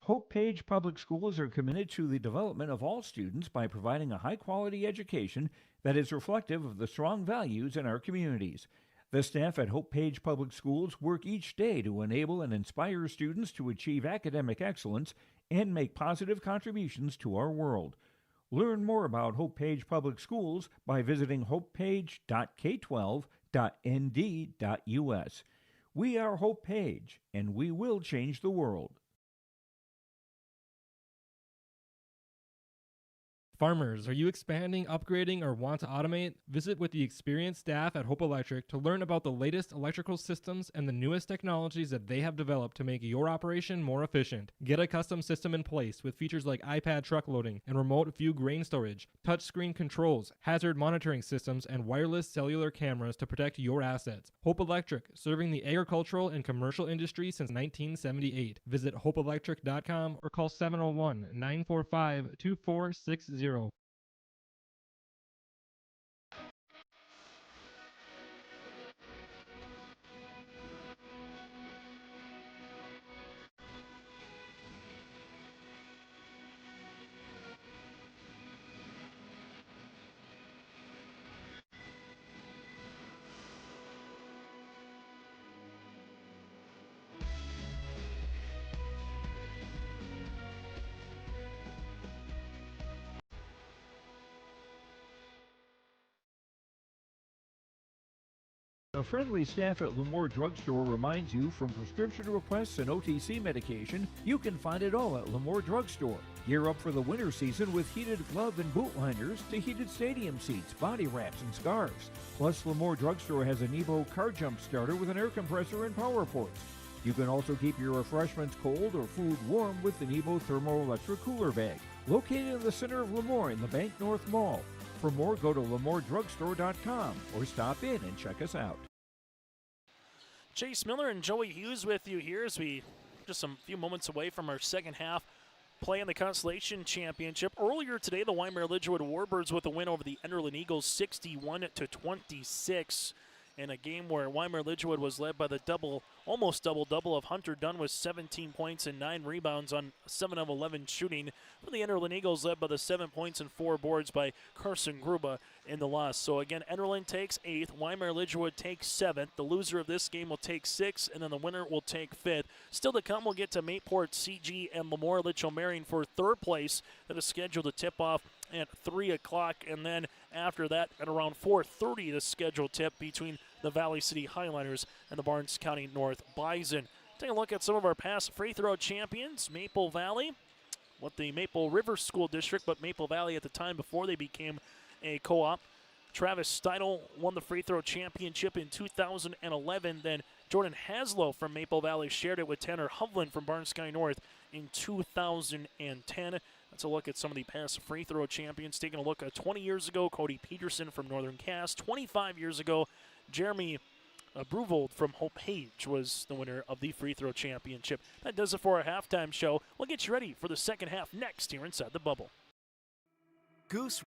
Hope Page Public Schools are committed to the development of all students by providing a high-quality education that is reflective of the strong values in our communities. The staff at Hope Page Public Schools work each day to enable and inspire students to achieve academic excellence and make positive contributions to our world. Learn more about Hope Page Public Schools by visiting hopepage.k12.nd.us. We are Hope Page, and we will change the world. Farmers, are you expanding, upgrading, or want to automate? Visit with the experienced staff at Hope Electric to learn about the latest electrical systems and the newest technologies that they have developed to make your operation more efficient. Get a custom system in place with features like iPad truck loading and remote view grain storage, touchscreen controls, hazard monitoring systems, and wireless cellular cameras to protect your assets. Hope Electric, serving the agricultural and commercial industry since 1978. Visit hopeelectric.com or call 701-945-2460. The friendly staff at Lemoore Drugstore reminds you from prescription requests and OTC medication, you can find it all at Lemoore Drugstore. Gear up for the winter season with heated glove and boot liners to heated stadium seats, body wraps, and scarves. Plus, Lemoore Drugstore has a Nebo car jump starter with an air compressor and power ports. You can also keep your refreshments cold or food warm with the Nebo thermoelectric cooler bag. Located in the center of Lemoore in the Bank North Mall. For more, go to LemoreDrugstore.com or stop in and check us out. Chase Miller and Joey Hughes with you here as we just a few moments away from our second half play in the Constellation Championship. Earlier today, the Weimar Lidgerwood Warbirds with a win over the Enderlin Eagles 61-26 in a game where Weimar Lidgerwood was led by the almost double-double of Hunter Dunn with 17 points and 9 rebounds on 7 of 11 shooting. For the Enderlin Eagles led by the 7 points and 4 boards by Carson Gruba in the loss. So again, Enderlin takes 8th, Weimar Lidgerwood takes 7th. The loser of this game will take 6th, and then the winner will take 5th. Still to come, we'll get to Mayport, CG, and Lemoore Litchell Marion for 3rd place. That is scheduled to tip off at 3 o'clock, and then after that at around 4:30 the scheduled tip between the Valley City Highliners and the Barnes County North Bison. Take a look at some of our past free throw champions. Maple Valley, what the Maple River School District, but Maple Valley at the time before they became a co-op. Travis Steidel won the free throw championship in 2011. Then Jordan Haslow from Maple Valley shared it with Tanner Hovland from Barnes County North in 2010. Let's a look at some of the past free throw champions. Taking a look at 20 years ago, Cody Peterson from Northern Cass. 25 years ago, Jeremy Bruvold from Hope Page was the winner of the free throw championship. That does it for our halftime show. We'll get you ready for the second half next here inside the bubble. Goose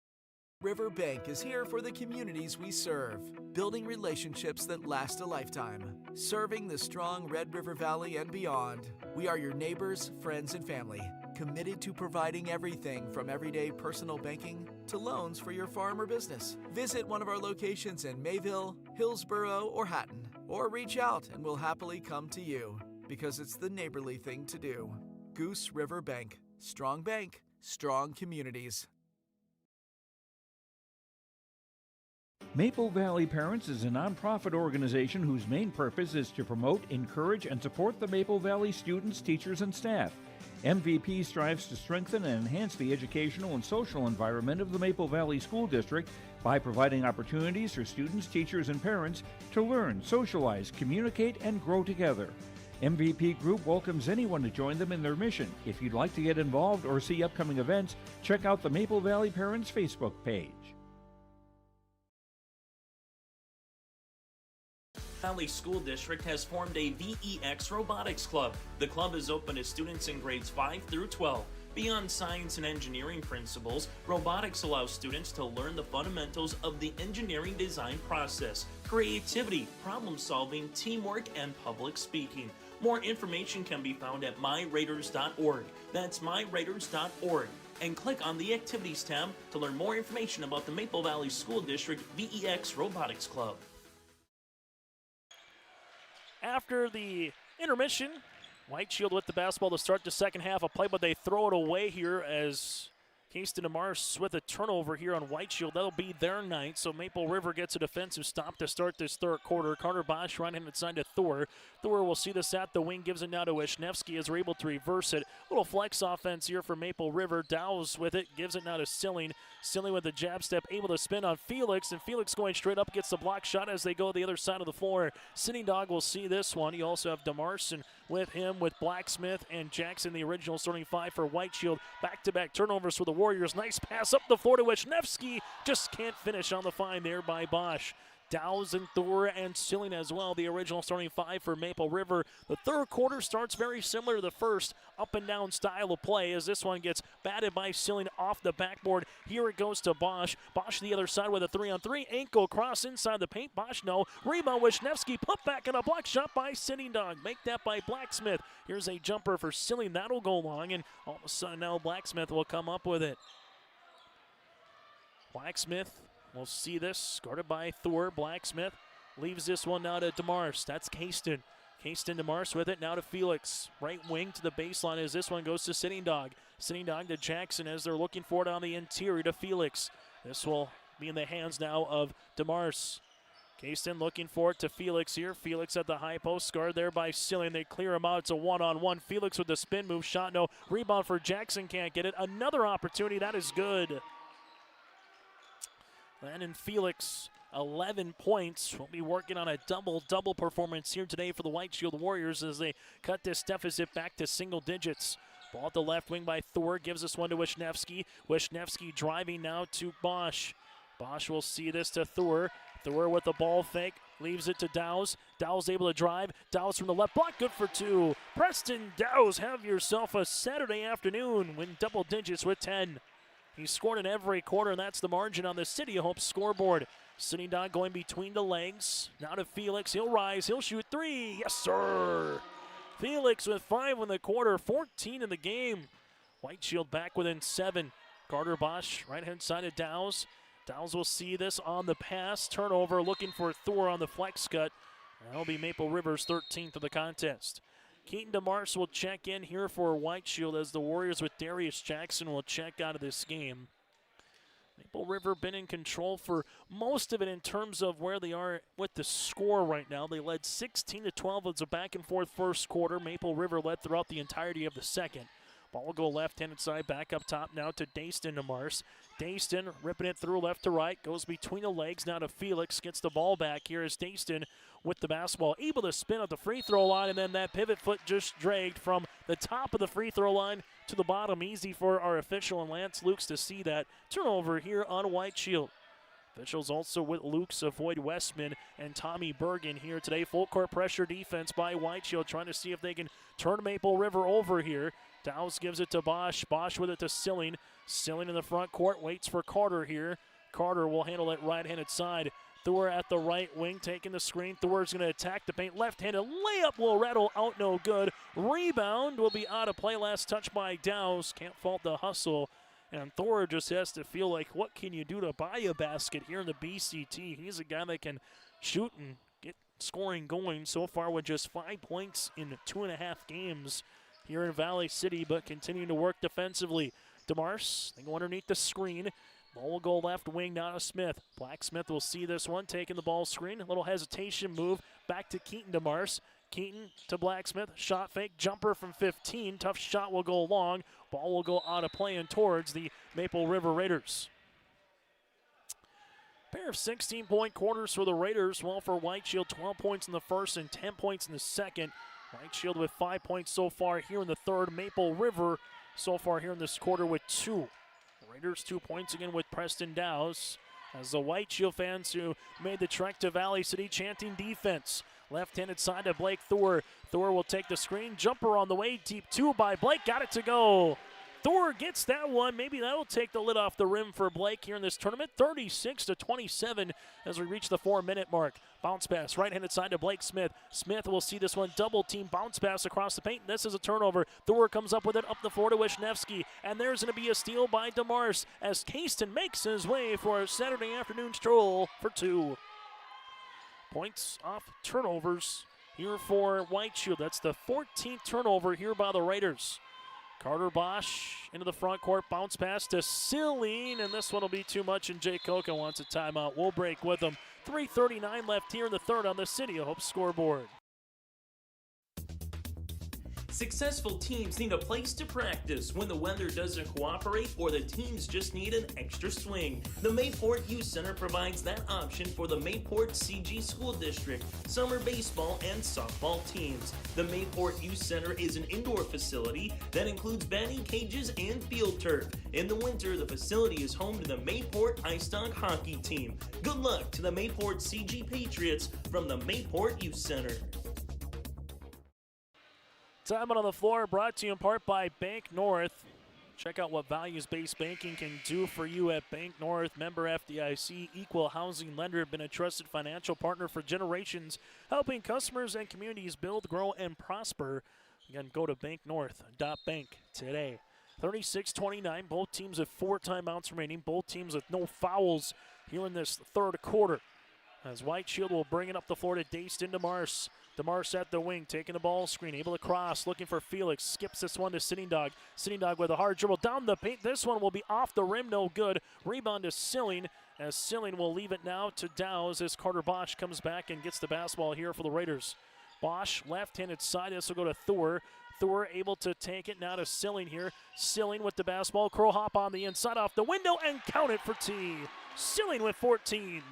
River Bank is here for the communities we serve, building relationships that last a lifetime. Serving the strong Red River Valley and beyond, we are your neighbors, friends, and family, committed to providing everything from everyday personal banking to loans for your farm or business. Visit one of our locations in Mayville, Hillsborough, or Hatton, or reach out and we'll happily come to you, because it's the neighborly thing to do. Goose River Bank. Strong bank, strong communities. Maple Valley Parents is a nonprofit organization whose main purpose is to promote, encourage, and support the Maple Valley students, teachers, and staff. MVP strives to strengthen and enhance the educational and social environment of the Maple Valley School District by providing opportunities for students, teachers, and parents to learn, socialize, communicate, and grow together. MVP Group welcomes anyone to join them in their mission. If you'd like to get involved or see upcoming events, check out the Maple Valley Parents Facebook page. Valley School District has formed a VEX Robotics Club. The club is open to students in grades 5 through 12. Beyond science and engineering principles, robotics allows students to learn the fundamentals of the engineering design process, creativity, problem solving, teamwork, and public speaking. More information can be found at myraiders.org. That's myraiders.org. And click on the Activities tab to learn more information about the Maple Valley School District VEX Robotics Club. After the intermission, White Shield with the basketball to start the second half of play, but they throw it away here as Kingston Demars with a turnover here on White Shield. That'll be their night. So Maple River gets a defensive stop to start this third quarter. Carter Bosch right-handed side to Thor. Thor will see this at the wing, gives it now to Wisniewski as we're able to reverse it. Little flex offense here for Maple River. Dow's with it, gives it now to Silling. Silling with the jab step, able to spin on Felix, and Felix going straight up gets the block shot as they go to the other side of the floor. Sitting Dog will see this one. You also have DeMarson with him, with Blacksmith and Jackson, the original starting five for White Shield. Back-to-back turnovers for the Warriors. Nice pass up the floor to Wisniewski. Just can't finish on the find there by Bosch. Dow's and Thor and Silling as well, the original starting five for Maple River. The third quarter starts very similar to the first, up and down style of play as this one gets batted by Silling off the backboard. Here it goes to Bosch. Bosch the other side with a 3-on-3. Ankle cross inside the paint. Bosch no. Rebound Wisniewski. Put back and a block shot by Sitting Dog. Make that by Blacksmith. Here's a jumper for Silling. That'll go long, and all of a sudden now Blacksmith will come up with it. Blacksmith, we'll see this, guarded by Thor. Blacksmith leaves this one now to DeMars. That's Kingston. Kingston DeMars with it now to Felix. Right wing to the baseline as this one goes to Sitting Dog. Sitting Dog to Jackson as they're looking for it on the interior to Felix. This will be in the hands now of DeMars. Kingston looking for it to Felix here. Felix at the high post, guard there by Silling. They clear him out. It's a one-on-one. Felix with the spin move. Shot no. Rebound for Jackson. Can't get it. Another opportunity. That is good. Landon Felix, 11 points. We'll be working on a double-double performance here today for the White Shield Warriors as they cut this deficit back to single digits. Ball at the left wing by Thor, gives this one to Wisniewski. Wisniewski driving now to Bosch. Bosch will see this to Thor. Thor with the ball fake, leaves it to Dow's. Dow's able to drive. Dow's from the left block, good for two. Preston Dow's, have yourself a Saturday afternoon. Win double digits with 10. He scored in every quarter, and that's the margin on the City of Hope scoreboard. Sitting Dog going between the legs. Now to Felix. He'll rise. He'll shoot three. Yes, sir. Felix with 5 in the quarter, 14 in the game. White Shield back within 7. Carter Bosch, right-hand side of Dow's. Dow's will see this on the pass. Turnover, looking for Thor on the flex cut. That'll be Maple River's 13th of the contest. Keaton DeMars will check in here for White Shield as the Warriors with Darius Jackson will check out of this game. Maple River been in control for most of it in terms of where they are with the score right now. They led 16-12. It's a back-and-forth first quarter. Maple River led throughout the entirety of the second. Ball will go left-handed side, back up top now to Dayston DeMars. Dayston ripping it through left to right, goes between the legs now to Felix, gets the ball back here as Dayston with the basketball, able to spin at the free throw line, and then that pivot foot just dragged from the top of the free throw line to the bottom. Easy for our official and Lance Lukes to see that. Turnover here on White Shield. Officials also with Lukes avoid Westman and Tommy Bergen here today. Full court pressure defense by White Shield, trying to see if they can turn Maple River over here. Dow's gives it to Bosch. Bosch with it to Silling. Silling in the front court, waits for Carter here. Carter will handle it right-handed side. Thor at the right wing, taking the screen. Thor's going to attack the paint. Left-handed layup will rattle out, no good. Rebound will be out of play. Last touch by Dow's. Can't fault the hustle. And Thor just has to feel like, what can you do to buy a basket here in the BCT? He's a guy that can shoot and get scoring going so far with just 5 points in 2.5 games here in Valley City, but continuing to work defensively. DeMars, they go underneath the screen. Ball will go left wing now to Smith. Blacksmith will see this one, taking the ball screen. A little hesitation move back to Keaton DeMars. Keaton to Blacksmith. Shot fake, jumper from 15. Tough shot will go long. Ball will go out of play and towards the Maple River Raiders. Pair of 16-point quarters for the Raiders. Well, for White Shield, 12 points in the first and 10 points in the second. White Shield with 5 points so far here in the third. Maple River so far here in this quarter with 2. Raiders 2 points again with Preston Dow's. As the White Shield fans who made the trek to Valley City chanting defense. Left-handed side to Blake Thor. Thor will take the screen. Jumper on the way. Deep 2 by Blake. Got it to go. Thor gets that one. Maybe that'll take the lid off the rim for Blake here in this tournament. 36-27 as we reach the 4-minute mark. Bounce pass, right-handed side to Blake Smith. Smith will see this one, double team, bounce pass across the paint. This is a turnover. Thor comes up with it up the floor to Wisniewski. And there's going to be a steal by DeMars as Kingston makes his way for a Saturday afternoon stroll for 2. Points off turnovers here for White Shield. That's the 14th turnover here by the Raiders. Carter Bosch into the front court, bounce pass to Silling, and this one will be too much, and Jay Coca wants a timeout. We'll break with him. 3:39 left here in the third on the City of Hope scoreboard. Successful teams need a place to practice when the weather doesn't cooperate or the teams just need an extra swing. The Mayport Youth Center provides that option for the Mayport CG School District, summer baseball and softball teams. The Mayport Youth Center is an indoor facility that includes batting cages and field turf. In the winter, the facility is home to the Mayport Ice Dog hockey team. Good luck to the Mayport CG Patriots from the Mayport Youth Center. Time out on the floor brought to you in part by Bank North. Check out what values-based banking can do for you at Bank North. Member FDIC, equal housing lender, been a trusted financial partner for generations, helping customers and communities build, grow, and prosper. Again, go to banknorth.bank today. 36-29, both teams with 4 timeouts remaining, both teams with no fouls here in this third quarter. As White Shield will bring it up the floor to Dayston DeMars. DeMars at the wing, taking the ball screen, able to cross, looking for Felix. Skips this one to Sitting Dog. Sitting Dog with a hard dribble down the paint. This one will be off the rim, no good. Rebound to Silling, as Silling will leave it now to Dowse as Carter Bosch comes back and gets the basketball here for the Raiders. Bosch, left-handed side. This will go to Thor. Thor able to take it now to Silling here. Silling with the basketball. Crow hop on the inside off the window and count it for T. Silling with 14.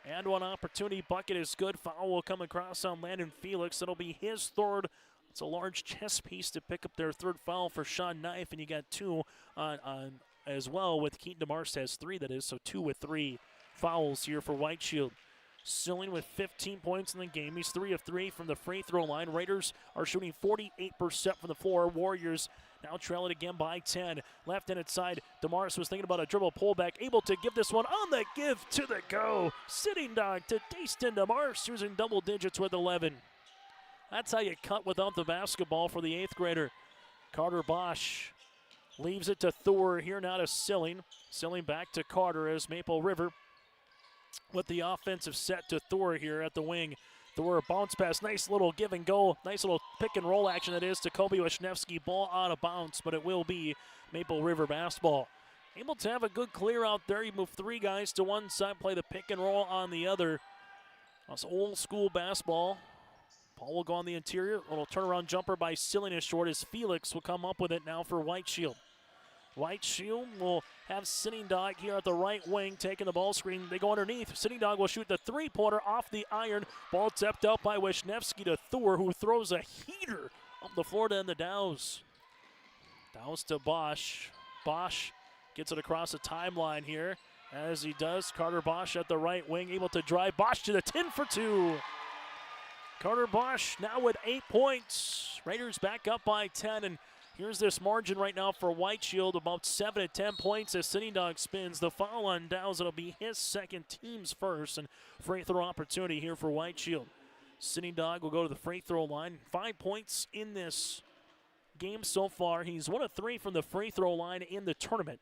And one opportunity bucket is good. Foul will come across on Landon Felix. It'll be his third. It's a large chest piece to pick up their third foul for Sean Knife, and you got 2 on as well with Keaton DeMars has 3, that is, so 2 with 3 fouls here for White Shield. Silling with 15 points in the game. He's 3 of 3 from the free throw line. Raiders are shooting 48% from the floor. Warriors now trail it again by 10. Left-handed side, DeMars was thinking about a dribble pullback, able to give this one on the give to the go. Sitting Dog to Dayston DeMars, who's in double digits with 11. That's how you cut without the basketball for the 8th grader. Carter Bosch leaves it to Thor. Here now to Silling. Silling back to Carter as Maple River with the offensive set to Thor here at the wing. Thor bounce pass, nice little give and go, nice little pick and roll action that is to Kobe Wisniewski. Ball out of bounds, but it will be Maple River basketball. Able to have a good clear out there. You move 3 guys to one side, play the pick and roll on the other. That's old school basketball. Ball will go on the interior. A little turnaround jumper by Silling is short as Felix will come up with it now for White Shield. White Shield will have Sitting Dog here at the right wing taking the ball screen. They go underneath. Sitting Dog will shoot the 3-pointer off the iron. Ball tipped up by Wisniewski to Thor, who throws a heater up the floor to end the Dowse. Dowse to Bosch. Bosch gets it across the timeline here. As he does, Carter Bosch at the right wing, able to drive. Bosch to the 10 for 2. Carter Bosch now with 8 points. Raiders back up by 10, and here's this margin right now for White Shield, about 7 to 10 points as Sitting Dog spins. The foul on Dowse, it'll be his second, team's first, and free throw opportunity here for White Shield. Sitting Dog will go to the free throw line. 5 points in this game so far. He's 1 of 3 from the free throw line in the tournament.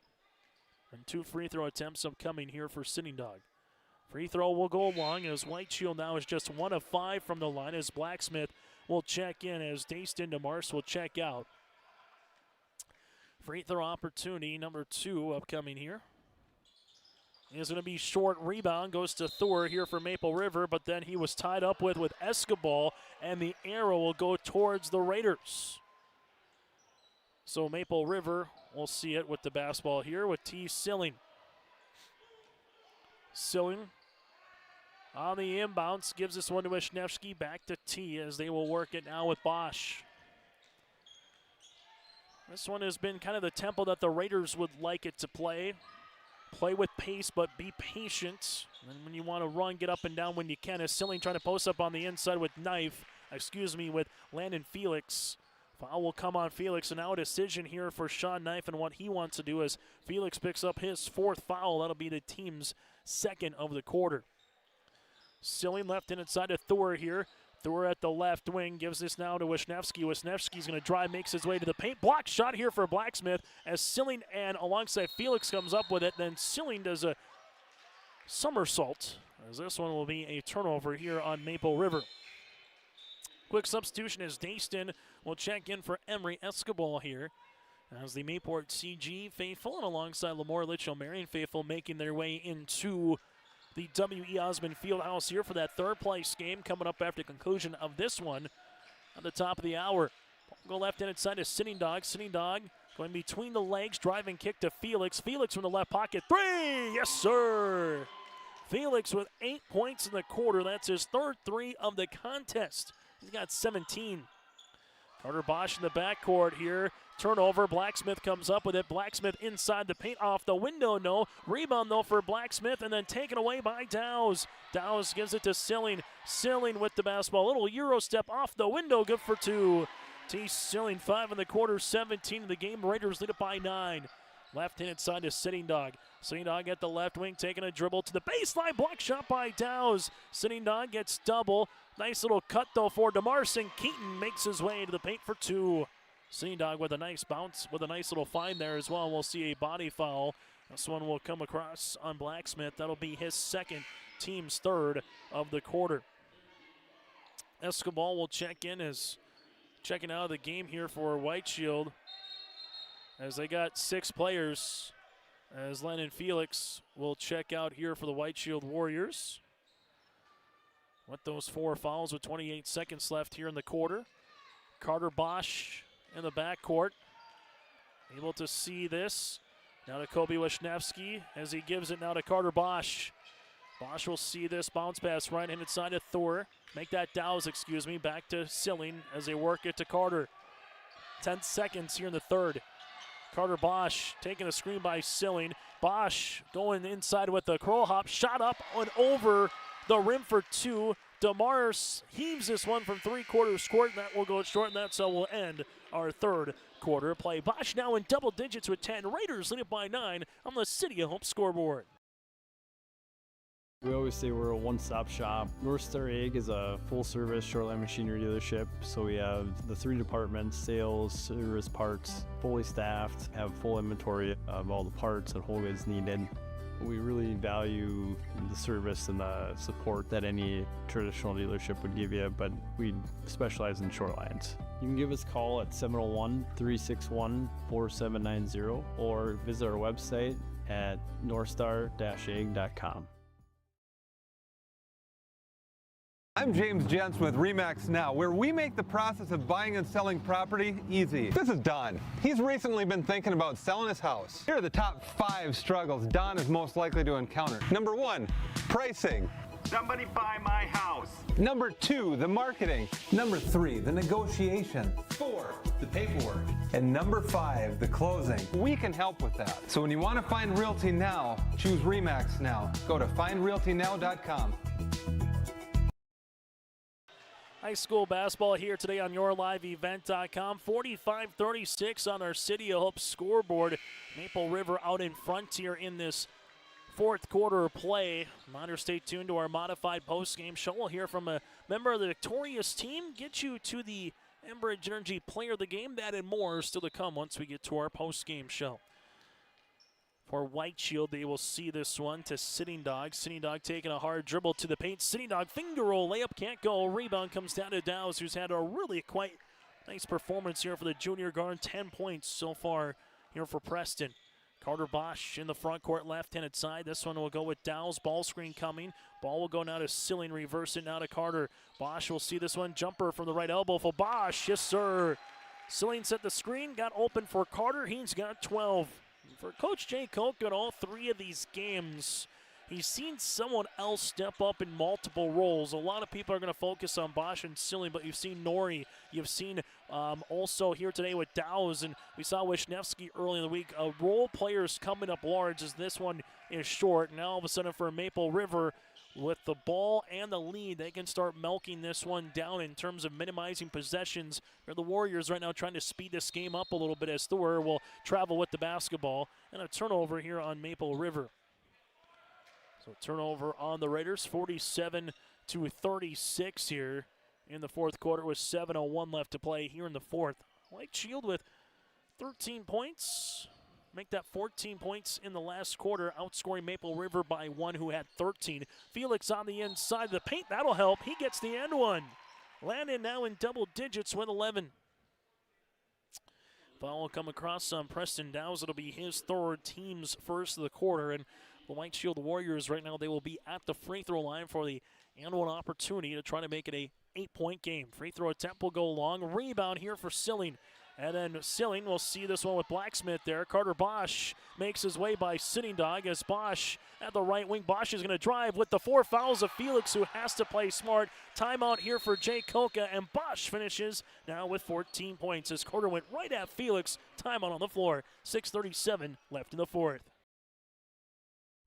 And 2 free throw attempts upcoming here for Sitting Dog. Free throw will go along as White Shield now is just 1 of 5 from the line as Blacksmith will check in as Dayston DeMars will check out. Free throw opportunity number 2 upcoming here. Is going to be short. Rebound goes to Thor here for Maple River, but then he was tied up with Escobar, and the arrow will go towards the Raiders. So Maple River will see it with the basketball here with T. Silling. Silling on the inbounds, gives this one to Wisniewski, back to T as they will work it now with Bosch. This one has been kind of the tempo that the Raiders would like it to play. Play with pace, but be patient. And when you want to run, get up and down when you can. As Silling trying to post up on the inside with with Landon Felix. Foul will come on Felix, and now a decision here for Sean Knife and what he wants to do as Felix picks up his 4th foul. That'll be the team's 2nd of the quarter. Silling left in inside to Thor here. Thor at the left wing gives this now to Wisniewski. Wisniewski's going to drive, makes his way to the paint. Block shot here for Blacksmith as Silling and alongside Felix comes up with it. Then Silling does a somersault as this one will be a turnover here on Maple River. Quick substitution as Dayston will check in for Emery Escobar here. As the Mayport CG faithful and alongside Lemoore Litchfield Marion faithful making their way into the W.E. Osmond Fieldhouse here for that third place game coming up after conclusion of this one at the top of the hour. Go left-handed side to Sitting Dog. Sitting Dog going between the legs, driving kick to Felix. Felix from the left pocket, 3! Yes, sir! Felix with 8 points in the quarter. That's his third 3 of the contest. He's got 17. Carter Bosch in the backcourt here. Turnover, Blacksmith comes up with it. Blacksmith inside the paint, off the window, no. Rebound, though, for Blacksmith, and then taken away by Dowse. Dowse gives it to Silling. Silling with the basketball. Little Euro step off the window, good for 2. T. Silling, 5 in the quarter, 17 in the game. Raiders lead it by 9. Left-handed side to Sitting Dog. Sitting Dog at the left wing, taking a dribble to the baseline. Block shot by Dowse. Sitting Dog gets double. Nice little cut, though, for DeMarson. Keaton makes his way to the paint for 2. Sitting Dog with a nice bounce, with a nice little find there as well. We'll see a body foul. This one will come across on Blacksmith. That'll be his second, team's third of the quarter. Escobar will check in as checking out of the game here for White Shield, as they got 6 players, as Lennon Felix will check out here for the White Shield Warriors. With those 4 fouls with 28 seconds left here in the quarter. Carter Bosch in the backcourt, able to see this. Now to Kobe Wisniewski as he gives it now to Carter Bosch. Bosch will see this bounce pass right-handed side to Thor. Make that Dowse, back to Silling as they work it to Carter. 10 seconds here in the third. Carter Bosch taking a screen by Silling. Bosch going inside with the curl hop. Shot up and over the rim for 2. DeMars heaves this one from 3/4 court, and that will go short, and that's how we'll end our third quarter play. Bosch now in double digits with 10. Raiders lead it by 9 on the City of Hope scoreboard. We always say we're a one-stop shop. North Star Ag is a full-service shoreline machinery dealership, so we have the 3 departments: sales, service, parts, fully staffed, have full inventory of all the parts and whole goods needed. We really value the service and the support that any traditional dealership would give you, but we specialize in shorelines. You can give us a call at 701-361-4790 or visit our website at northstar-ag.com. I'm James Jentz with RE/MAX Now, where we make the process of buying and selling property easy. This is Don. He's recently been thinking about selling his house. Here are the top 5 struggles Don is most likely to encounter. Number 1, pricing. Somebody buy my house. Number 2, the marketing. Number 3, the negotiation. 4, the paperwork. And number 5, the closing. We can help with that. So when you want to find Realty Now, choose RE/MAX Now. Go to findrealtynow.com. High school basketball here today on YourLiveEvent.com. 45-36 on our City of Hope scoreboard. Maple River out in front here in this fourth quarter of play. Reminder, stay tuned to our modified post-game show. We'll hear from a member of the victorious team, get you to the Enbridge Energy Player of the Game. That and more still to come once we get to our post-game show. For White Shield, they will see this one to Sitting Dog. Sitting Dog taking a hard dribble to the paint. Sitting Dog finger roll, layup can't go. Rebound comes down to Dowse, who's had a really quite nice performance here for the junior guard. 10 points so far here for Preston. Carter Bosch in the front court, left-handed side. This one will go with Dowse. Ball screen coming. Ball will go now to Silling. Reverse it now to Carter. Bosch will see this one. Jumper from the right elbow for Bosch. Yes, sir. Silling set the screen. Got open for Carter. He's got 12. For Coach Jay Koch in all 3 of these games, he's seen someone else step up in multiple roles. A lot of people are going to focus on Bosch and Silling, but you've seen Nori. You've seen also here today with Dowse, and we saw Wisniewski early in the week. Role players coming up large as this one is short. Now all of a sudden for Maple River, with the ball and the lead, they can start milking this one down in terms of minimizing possessions. The Warriors right now trying to speed this game up a little bit as Thor will travel with the basketball. And a turnover here on Maple River. So turnover on the Raiders, 47-36 here in the fourth quarter with 7:01 left to play here in the fourth. White Shield with 13 points. Make that 14 points in the last quarter, outscoring Maple River by 1, who had 13. Felix on the inside of the paint. That'll help. He gets the end one. Landon now in double digits with 11. Foul will come across on Preston Dowse. It'll be his third, team's first of the quarter. And the White Shield Warriors right now, they will be at the free throw line for the and one opportunity to try to make it a 8-point game. Free throw attempt will go long. Rebound here for Silling. And then Silling will see this one with Blacksmith there. Carter Bosch makes his way by Sitting Dog as Bosch at the right wing. Bosch is going to drive with the 4 fouls of Felix, who has to play smart. Timeout here for Jay Koka, and Bosch finishes now with 14 points as Carter went right at Felix. Timeout on the floor. 6:37 left in the fourth.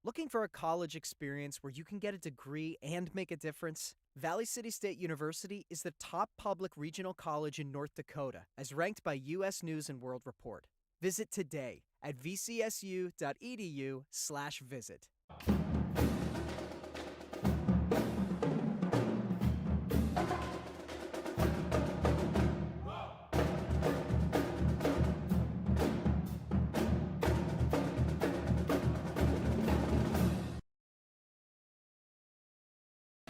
Looking for a college experience where you can get a degree and make a difference? Valley City State University is the top public regional college in North Dakota, as ranked by U.S. News and World Report. Visit today at vcsu.edu/visit.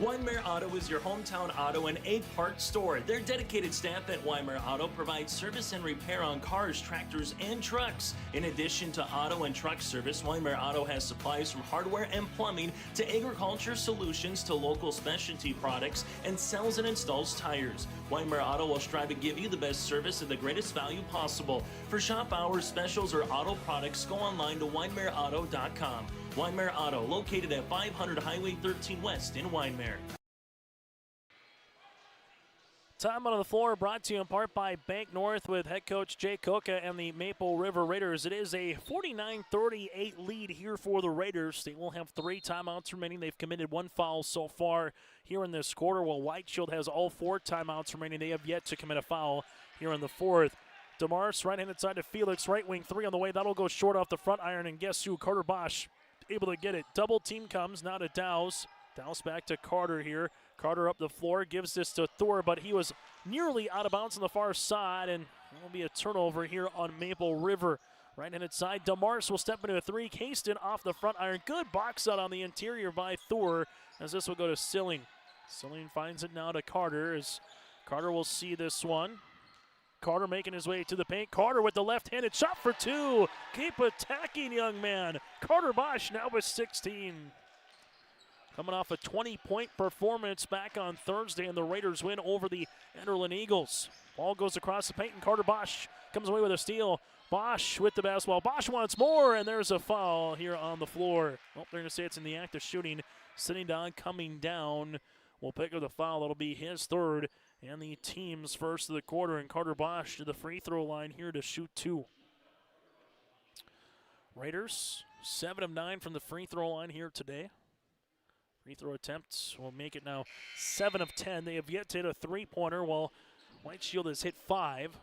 Weinmeyer Auto is your hometown auto and egg parts store. Their dedicated staff at Weinmeyer Auto provides service and repair on cars, tractors, and trucks. In addition to auto and truck service, Weinmeyer Auto has supplies from hardware and plumbing to agriculture solutions to local specialty products and sells and installs tires. Weinmeyer Auto will strive to give you the best service and the greatest value possible. For shop hours, specials, or auto products, go online to WeinmeyerAuto.com. Weinmeyer Auto, located at 500 Highway 13 West in Weinmeyer. Time on the floor brought to you in part by Bank North with head coach Jay Koka and the Maple River Raiders. It is a 49-38 lead here for the Raiders. They will have 3 timeouts remaining. They've committed 1 foul so far here in this quarter, while White Shield has all 4 timeouts remaining. They have yet to commit a foul here in the fourth. DeMars, right-handed side to Felix, right wing 3 on the way. That'll go short off the front iron, and guess who? Carter Bosch able to get it. Double team comes now to Dowse. Dowse back to Carter here. Carter up the floor, gives this to Thor, but he was nearly out of bounds on the far side, and it will be a turnover here on Maple River. Right-handed side, DeMars will step into a 3. Caston off the front iron. Good box out on the interior by Thor, as this will go to Silling. Silling finds it now to Carter, as Carter will see this one. Carter making his way to the paint. Carter with the left-handed shot for 2. Keep attacking, young man. Carter Bosch now with 16. Coming off a 20-point performance back on Thursday, and the Raiders win over the Enderlin Eagles. Ball goes across the paint, and Carter Bosch comes away with a steal. Bosch with the basketball. Bosch wants more, and there's a foul here on the floor. Well, they're going to say it's in the act of shooting. Sitting down, coming down. Will pick up the foul. That'll be his third and the team's first of the quarter. And Carter Bosch to the free throw line here to shoot 2. Raiders 7 of 9 from the free throw line here today. Free throw attempts will make it now 7 of 10. They have yet to hit a 3-pointer, while White Shield has hit 5.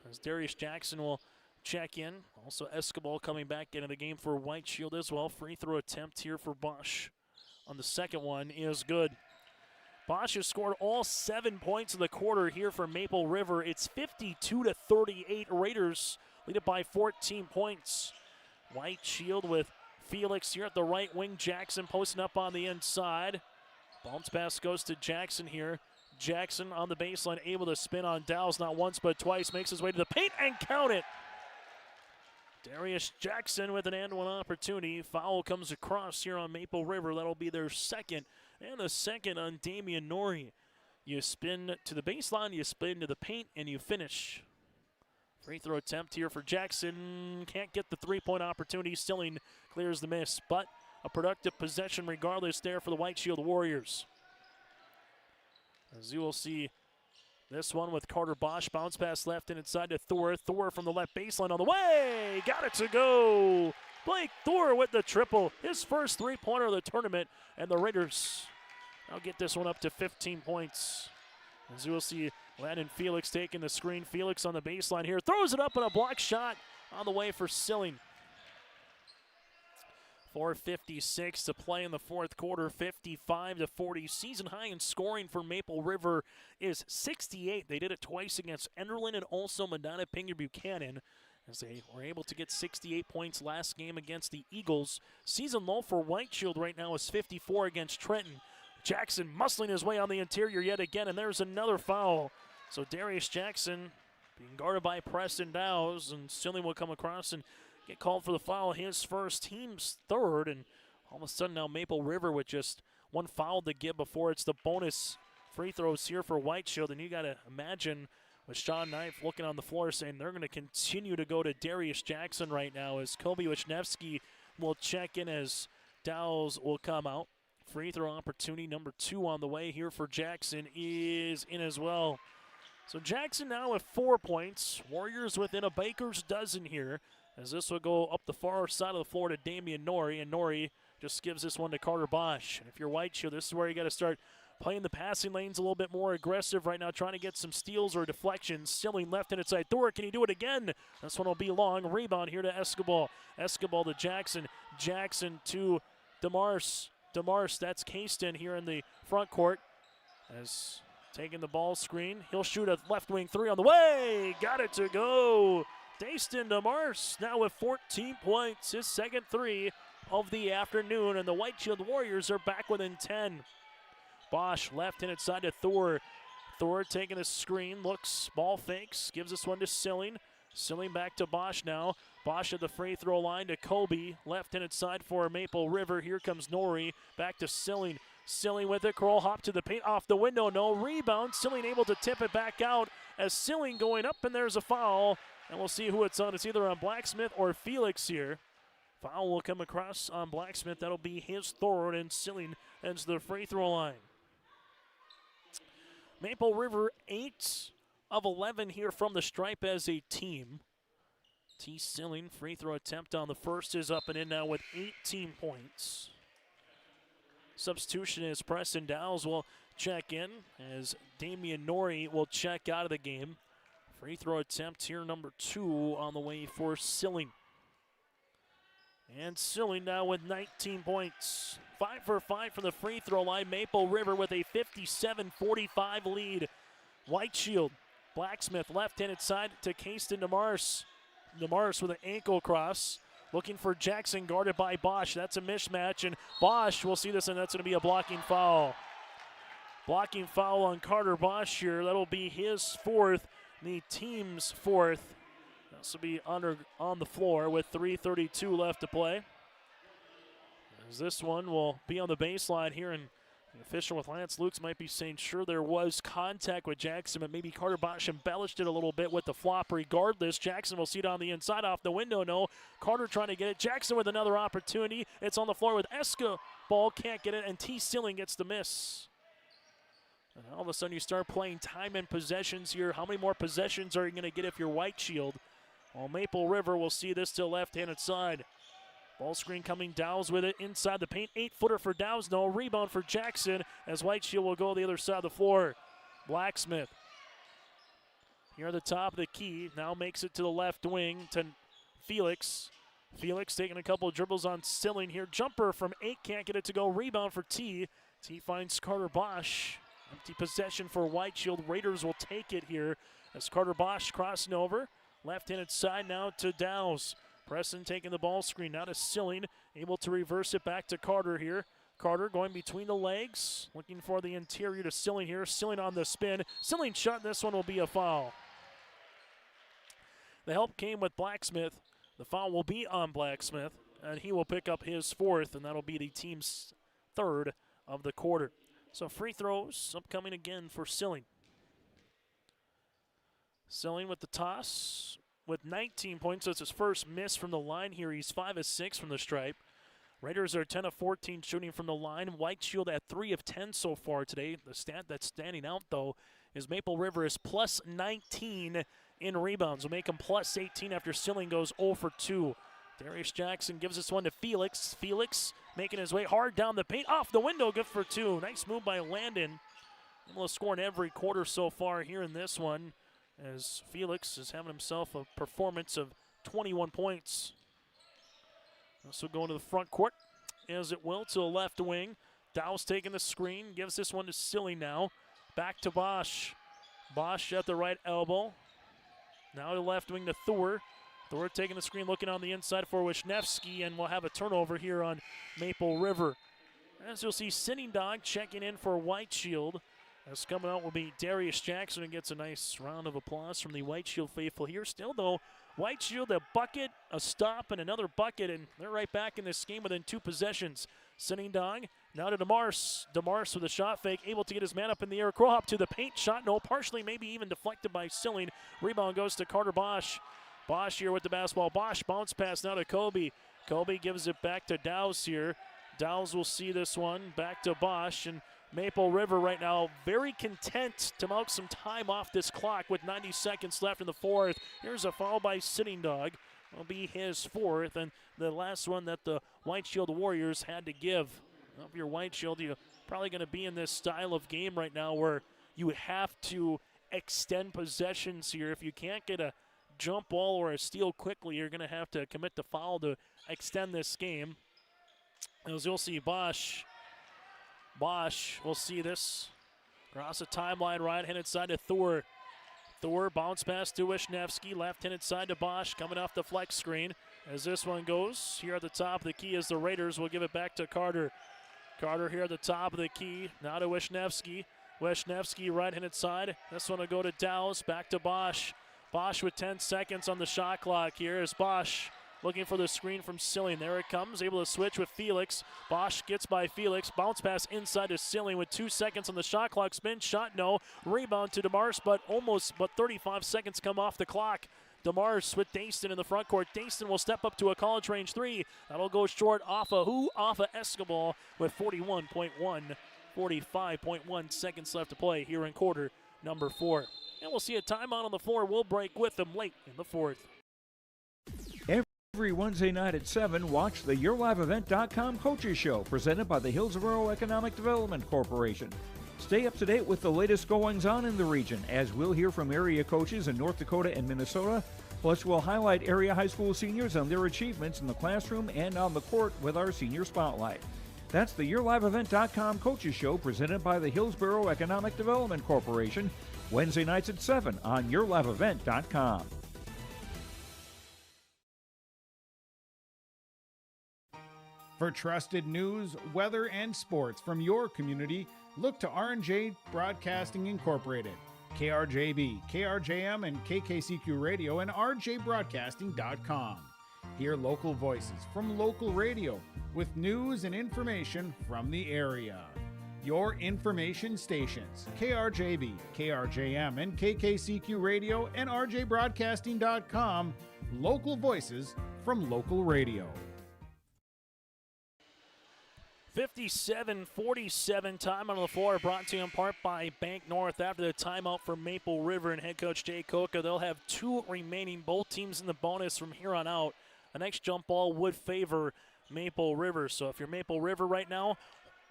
As Darius Jackson will check in. Also Escobar coming back into the game for White Shield as well. Free throw attempt here for Bosch on the second one is good. Bosch has scored all 7 points of the quarter here for Maple River. It's 52-38. Raiders lead it by 14 points. White Shield with Felix here at the right wing. Jackson posting up on the inside. Bounce pass goes to Jackson here. Jackson on the baseline, able to spin on Dowse not once but twice. Makes his way to the paint and count it. Darius Jackson with an and one opportunity. Foul comes across here on Maple River. That'll be their second, and the second on Damian Norrie. You spin to the baseline, you spin to the paint, and you finish. Free throw attempt here for Jackson. Can't get the 3-point opportunity. Silling clears the miss, but a productive possession regardless there for the White Shield Warriors. As you will see this one with Carter Bosch. Bounce pass left and inside to Thor. Thor from the left baseline on the way. Got it to go. Blake Thor with the triple. His first 3-pointer of the tournament. And the Raiders now get this one up to 15 points. As you will see Landon Felix taking the screen. Felix on the baseline here. Throws it up and a block shot on the way for Silling. 4:56 to play in the fourth quarter, 55-40. Season high in scoring for Maple River is 68. They did it twice against Enderlin and also Medina Pinger Buchanan, as they were able to get 68 points last game against the Eagles. Season low for White Shield right now is 54 against Trenton. Jackson muscling his way on the interior yet again, and there's another foul. So Darius Jackson being guarded by Preston Dowes, and Silling will come across and get called for the foul, his first, team's third, and all of a sudden now Maple River with just one foul to give before it's the bonus free throws here for White Shield, and you got to imagine with Sean Knife looking on the floor saying they're going to continue to go to Darius Jackson right now as Kobe Wisniewski will check in as Dowles will come out. Free throw opportunity number 2 on the way here for Jackson is in as well. So Jackson now with 4 points. Warriors within a baker's dozen here as this will go up the far side of the floor to Damian Norrie, and Norrie just gives this one to Carter Bosch. And if you're White Shield, this is where you got to start playing the passing lanes a little bit more aggressive right now, trying to get some steals or deflections. Silling left-handed side. Thor, can he do it again? This one will be long. Rebound here to Escobar. Escobar to Jackson. Jackson to DeMars. DeMars, that's Cayston here in the front court. As taking the ball screen. He'll shoot a left wing 3 on the way. Got it to go. Dayston DeMars now with 14 points. His second 3 of the afternoon. And the White Shield Warriors are back within 10. Bosch left-handed side to Thor. Thor taking a screen, looks, ball fakes, gives this one to Silling. Silling back to Bosch now. Bosch at the free throw line to Kobe. Left-handed side for Maple River. Here comes Norrie. Back to Silling. Silling with it. Curl hop to the paint. Off the window. No rebound. Silling able to tip it back out as Silling going up, and there's a foul. And we'll see who it's on. It's either on Blacksmith or Felix here. Foul will come across on Blacksmith. That'll be his third, and Silling ends the free throw line. Maple River 8 of 11 here from the stripe as a team. T. Silling, free throw attempt on the first is up and in now with 18 points. Substitution is Preston Dowles will check in as Damian Norrie will check out of the game. Free throw attempt here, number 2 on the way for Silling. And Silling now with 19 points. 5 for 5 from the free throw line. Maple River with a 57-45 lead. White Shield, Blacksmith left-handed side to Cayston DeMars. DeMars with an ankle cross. Looking for Jackson, guarded by Bosch. That's a mismatch, and Bosch, we'll see this, and that's going to be a blocking foul. Blocking foul on Carter Bosch here. That'll be his 4th, the team's 4th. This will be on the floor with 3:32 left to play. As this one will be on the baseline here, and the official with Lance Lukes might be saying, sure, there was contact with Jackson, but maybe Carter Bosch embellished it a little bit with the flop. Regardless, Jackson will see it on the inside, off the window. No, Carter trying to get it. Jackson with another opportunity. It's on the floor with Eska. Ball can't get it, and T. Silling gets the miss. And all of a sudden you start playing time and possessions here. How many more possessions are you going to get if you're White Shield? Well, Maple River will see this to the left-handed side. Ball screen coming, Dowles with it inside the paint. 8-footer for Dowles, no. Rebound for Jackson as White Shield will go the other side of the floor. Blacksmith here at the top of the key. Now makes it to the left wing to Felix. Felix taking a couple of dribbles on Silling here. Jumper from 8, can't get it to go. Rebound for T. T finds Carter Bosch. Empty possession for White Shield. Raiders will take it here as Carter Bosch crossing over. Left-handed side now to Dowles. Preston taking the ball screen now to Silling, able to reverse it back to Carter here. Carter going between the legs, looking for the interior to Silling here. Silling on the spin. Silling shot, this one will be a foul. The help came with Blacksmith. The foul will be on Blacksmith, and he will pick up his 4th, and that'll be the team's 3rd of the quarter. So free throws upcoming again for Silling. Silling with the toss with 19 points. So it's his first miss from the line here. He's 5 of 6 from the stripe. Raiders are 10 of 14 shooting from the line. White Shield at 3 of 10 so far today. The stat that's standing out, though, is Maple River is plus 19 in rebounds. Will make him plus 18 after Silling goes 0 for 2. Darius Jackson gives this one to Felix. Felix making his way hard down the paint. Off the window, good for 2. Nice move by Landon. Able to score in every quarter so far here in this one, as Felix is having himself a performance of 21 points. Also going to the front court, as it will, to the left wing. Dowles taking the screen, gives this one to Silling now. Back to Bosch. Bosch at the right elbow. Now to left wing to Thor. Thor taking the screen, looking on the inside for Wisniewski, and we'll have a turnover here on Maple River. As you'll see, Sitting Dog checking in for White Shield, As coming out will be Darius Jackson, and gets a nice round of applause from the White Shield faithful here. Still, though, White Shield, a bucket, a stop, and another bucket, and they're right back in this game within 2 possessions. Sitting dog, now to DeMars. DeMars with a shot fake, able to get his man up in the air. Crow hop to the paint, shot no, partially maybe even deflected by Silling. Rebound goes to Carter Bosch. Bosch here with the basketball. Bosch bounce pass now to Kobe. Kobe gives it back to Dowse here. Dowse will see this one, back to Bosch, and Maple River right now very content to milk some time off this clock with 90 seconds left in the 4th. Here's a foul by Sitting Dog. Will be his 4th, and the last one that the White Shield Warriors had to give. Well, if you're White Shield, you're probably going to be in this style of game right now where you have to extend possessions here. If you can't get a jump ball or a steal quickly, you're going to have to commit the foul to extend this game. As you'll see, Bosch will see this. Across the timeline, right-handed side to Thor. Thor bounce pass to Wisniewski, left-handed side to Bosch, coming off the flex screen. As this one goes, here at the top of the key is the Raiders. Will give it back to Carter. Carter here at the top of the key, now to Wisniewski. Wisniewski, right-handed side. This one will go to Dowse, back to Bosch. Bosch with 10 seconds on the shot clock. Here is Bosch looking for the screen from Silling. There it comes, able to switch with Felix. Bosch gets by Felix. Bounce pass inside to Silling with 2 seconds on the shot clock. Spin, shot, no. Rebound to DeMars, but 35 seconds come off the clock. DeMars with Dayston in the front court. Dayston will step up to a college range 3. That'll go short off of Escobar with 45.1 seconds left to play here in quarter number 4. And we'll see a timeout on the floor. We'll break with them late in the 4th. Every Wednesday night at 7, watch the YourLiveEvent.com Coaches Show, presented by the Hillsborough Economic Development Corporation. Stay up to date with the latest goings-on in the region, as we'll hear from area coaches in North Dakota and Minnesota. Plus, we'll highlight area high school seniors on their achievements in the classroom and on the court with our Senior Spotlight. That's the YourLiveEvent.com Coaches Show, presented by the Hillsborough Economic Development Corporation, Wednesday nights at 7 on YourLiveEvent.com. For trusted news, weather, and sports from your community, look to R&J Broadcasting Incorporated, KRJB, KRJM, and KKCQ Radio, and rjbroadcasting.com. Hear local voices from local radio with news and information from the area. Your information stations, KRJB, KRJM, and KKCQ Radio, and rjbroadcasting.com. Local voices from local radio. 57-47 time on the floor, brought to you in part by Bank North. After the timeout for Maple River and head coach Jay Koka, they'll have 2 remaining, both teams in the bonus from here on out. The next jump ball would favor Maple River. So if you're Maple River right now,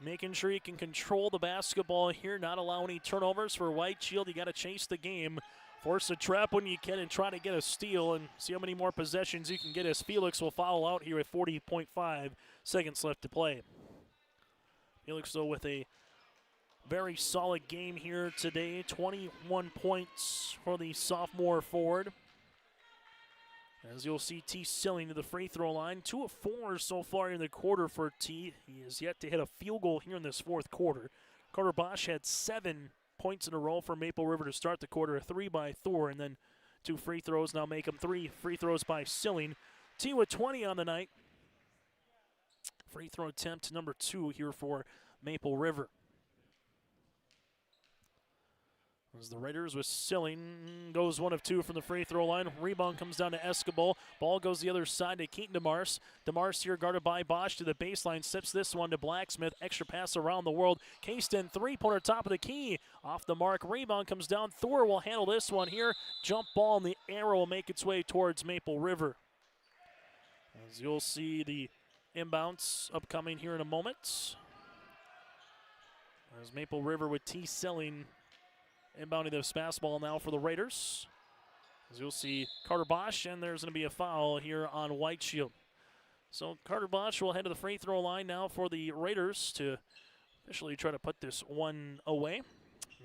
making sure you can control the basketball here, not allow any turnovers. For White Shield, you got to chase the game, force a trap when you can, and try to get a steal and see how many more possessions you can get, as Felix will foul out here with 40.5 seconds left to play. Felix, though, with a very solid game here today. 21 points for the sophomore forward. As you'll see, T. Silling to the free throw line. 2 of 4 so far in the quarter for T. He has yet to hit a field goal here in this 4th quarter. Carter Bosch had 7 points in a row for Maple River to start the quarter. A 3 by Thor, and then 2 free throws. Now make them 3 free throws by Silling. T with 20 on the night. Free throw attempt number 2 here for Maple River. As the Raiders with Silling goes 1 of 2 from the free throw line. Rebound comes down to Escobar. Ball goes the other side to Keaton DeMars. DeMars here guarded by Bosch to the baseline. Sips this one to Blacksmith. Extra pass around the world. Casten, 3-pointer top of the key. Off the mark. Rebound comes down. Thor will handle this one here. Jump ball, and the arrow will make its way towards Maple River. As you'll see, the inbounds upcoming here in a moment. As Maple River with T. Silling inbounding this fastball now for the Raiders. As you'll see, Carter Bosch, and there's going to be a foul here on White Shield. So Carter Bosch will head to the free throw line now for the Raiders to officially try to put this one away.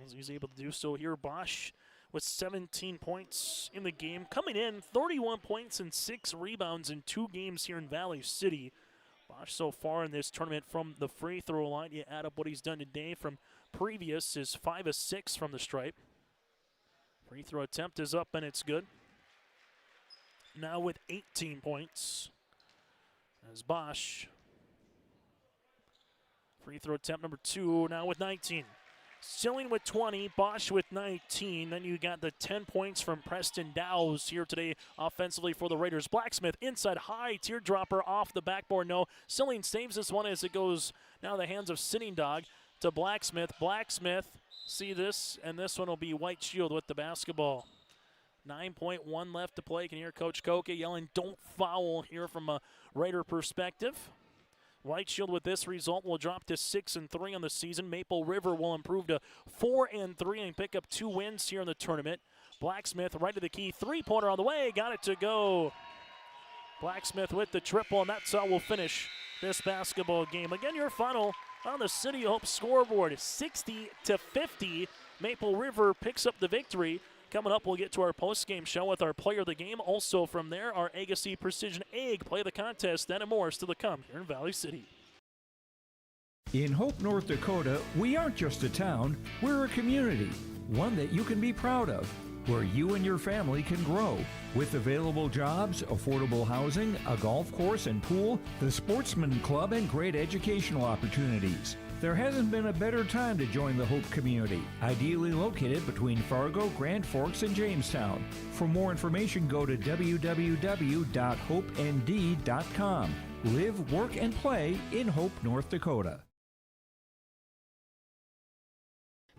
As he's able to do so here, Bosch with 17 points in the game. Coming in, 31 points and 6 rebounds in 2 games here in Valley City. Bosch so far in this tournament from the free throw line, you add up what he's done today from previous, is 5 of 6 from the stripe. Free throw attempt is up and it's good. Now with 18 points as Bosch. Free throw attempt number 2 now with 19. Silling with 20, Bosch with 19. Then you got the 10 points from Preston Dowse here today offensively for the Raiders. Blacksmith inside high, teardropper off the backboard. No, Silling saves this one as it goes now in the hands of Sitting Dog to Blacksmith. Blacksmith, see this, and this one will be White Shield with the basketball. 9.1 left to play. You can hear Coach Koke yelling, "Don't foul" here from a Raider perspective. White Shield with this result will drop to 6-3 on the season. Maple River will improve to 4-3 and pick up 2 wins here in the tournament. Blacksmith right to the key, 3-pointer on the way, got it to go. Blacksmith with the triple, and that's how we'll finish this basketball game. Again, your final on the City Hope scoreboard, 60-50. Maple River picks up the victory. Coming up, we'll get to our post-game show with our player of the game. Also from there, our Agassi Precision Egg play of the contest. That and more still to come here in Valley City. In Hope, North Dakota, we aren't just a town, we're a community, one that you can be proud of, where you and your family can grow. With available jobs, affordable housing, a golf course and pool, the Sportsman Club, and great educational opportunities. There hasn't been a better time to join the Hope community, ideally located between Fargo, Grand Forks, and Jamestown. For more information, go to www.hopend.com. Live, work, and play in Hope, North Dakota.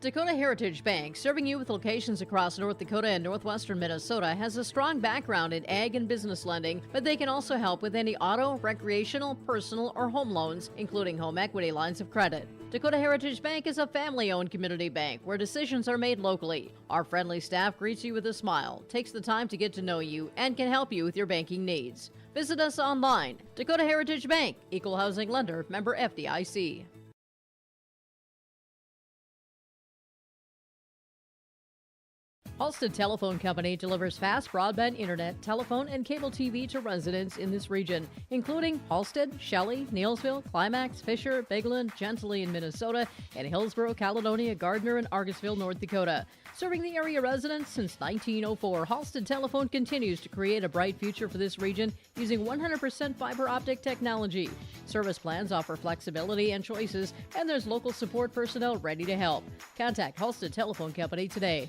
Dakota Heritage Bank, serving you with locations across North Dakota and northwestern Minnesota, has a strong background in ag and business lending, but they can also help with any auto, recreational, personal, or home loans, including home equity lines of credit. Dakota Heritage Bank is a family-owned community bank where decisions are made locally. Our friendly staff greets you with a smile, takes the time to get to know you, and can help you with your banking needs. Visit us online. Dakota Heritage Bank, Equal Housing Lender, member FDIC. Halstead Telephone Company delivers fast broadband internet, telephone, and cable TV to residents in this region, including Halstead, Shelley, Neilsville, Climax, Fisher, Bigland, Gentilly in Minnesota, and Hillsborough, Caledonia, Gardner, and Argosville, North Dakota. Serving the area residents since 1904, Halstead Telephone continues to create a bright future for this region using 100% fiber optic technology. Service plans offer flexibility and choices, and there's local support personnel ready to help. Contact Halstead Telephone Company today.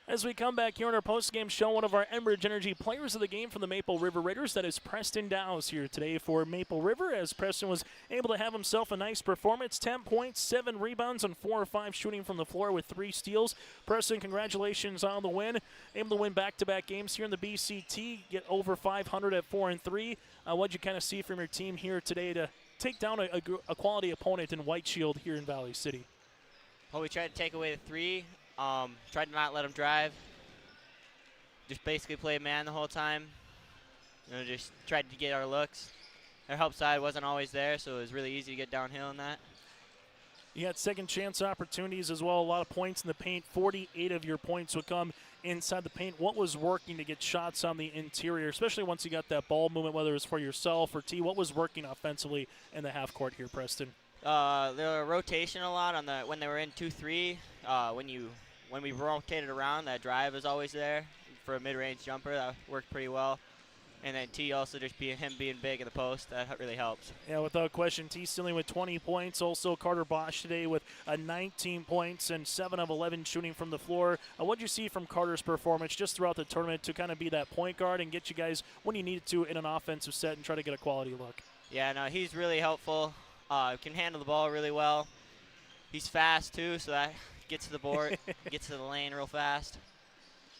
As we come back here on our post-game show, one of our Enbridge Energy players of the game from the Maple River Raiders, that is Preston Dowse here today for Maple River, as Preston was able to have himself a nice performance, 10 points, 7 rebounds, and 4 or 5 shooting from the floor with 3 steals. Preston, congratulations on the win. Able to win back-to-back games here in the BCT, get over 500 at 4-3. What'd you kind of see from your team here today to take down a quality opponent in White Shield here in Valley City? Well, we tried to take away the 3. Tried to not let them drive. Just basically played man the whole time. Just tried to get our looks. Their help side wasn't always there, so it was really easy to get downhill in that. You had second chance opportunities as well. A lot of points in the paint. 48 of your points would come inside the paint. What was working to get shots on the interior, especially once you got that ball movement, whether it's for yourself or T? What was working offensively in the half court here, Preston? The rotation a lot on when they were in 2-3. When we rotated around, that drive was always there for a mid-range jumper. That worked pretty well. And then T also just being big in the post, that really helps. Yeah, without question, T Silling with 20 points. Also Carter Bosch today with 19 points and 7 of 11 shooting from the floor. What did you see from Carter's performance just throughout the tournament to kind of be that point guard and get you guys when you needed to in an offensive set and try to get a quality look? Yeah, no, he's really helpful. Can handle the ball really well. He's fast too, so that gets to the board, gets to the lane real fast.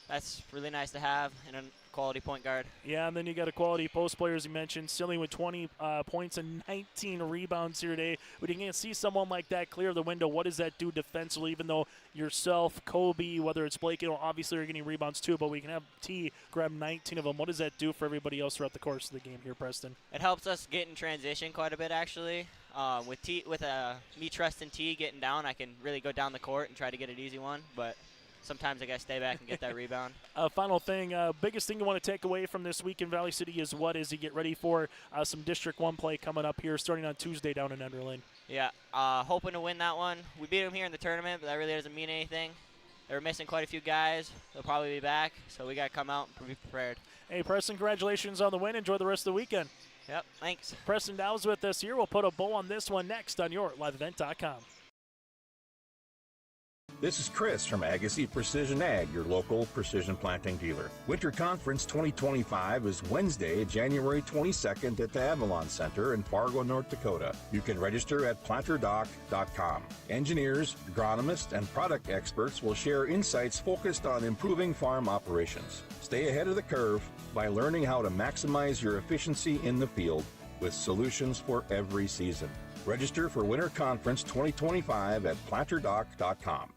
That's really nice to have in a quality point guard. Yeah, and then you got a quality post player, as you mentioned, Silling with 20 points and 19 rebounds here today. But you can see someone like that clear the window. What does that do defensively? Even though yourself, Kobe, whether it's Blake, obviously are getting rebounds too, but we can have T grab 19 of them. What does that do for everybody else throughout the course of the game here, Preston? It helps us get in transition quite a bit, actually. With me trusting T getting down, I can really go down the court and try to get an easy one. But sometimes I got to stay back and get that rebound. Final thing, biggest thing you want to take away from this week in Valley City is what is you get ready for some District 1 play coming up here starting on Tuesday down in Enderlin. Yeah, hoping to win that one. We beat them here in the tournament, but that really doesn't mean anything. They were missing quite a few guys. They'll probably be back, so we got to come out and be prepared. Hey, Preston, congratulations on the win. Enjoy the rest of the weekend. Yep, thanks. Preston Dow's with us here. We'll put a bow on this one next on your liveevent.com. This is Chris from Agassiz Precision Ag, your local precision planting dealer. Winter Conference 2025 is Wednesday, January 22nd at the Avalon Center in Fargo, North Dakota. You can register at planterdoc.com. Engineers, agronomists, and product experts will share insights focused on improving farm operations. Stay ahead of the curve by learning how to maximize your efficiency in the field with solutions for every season. Register for Winter Conference 2025 at planterdoc.com.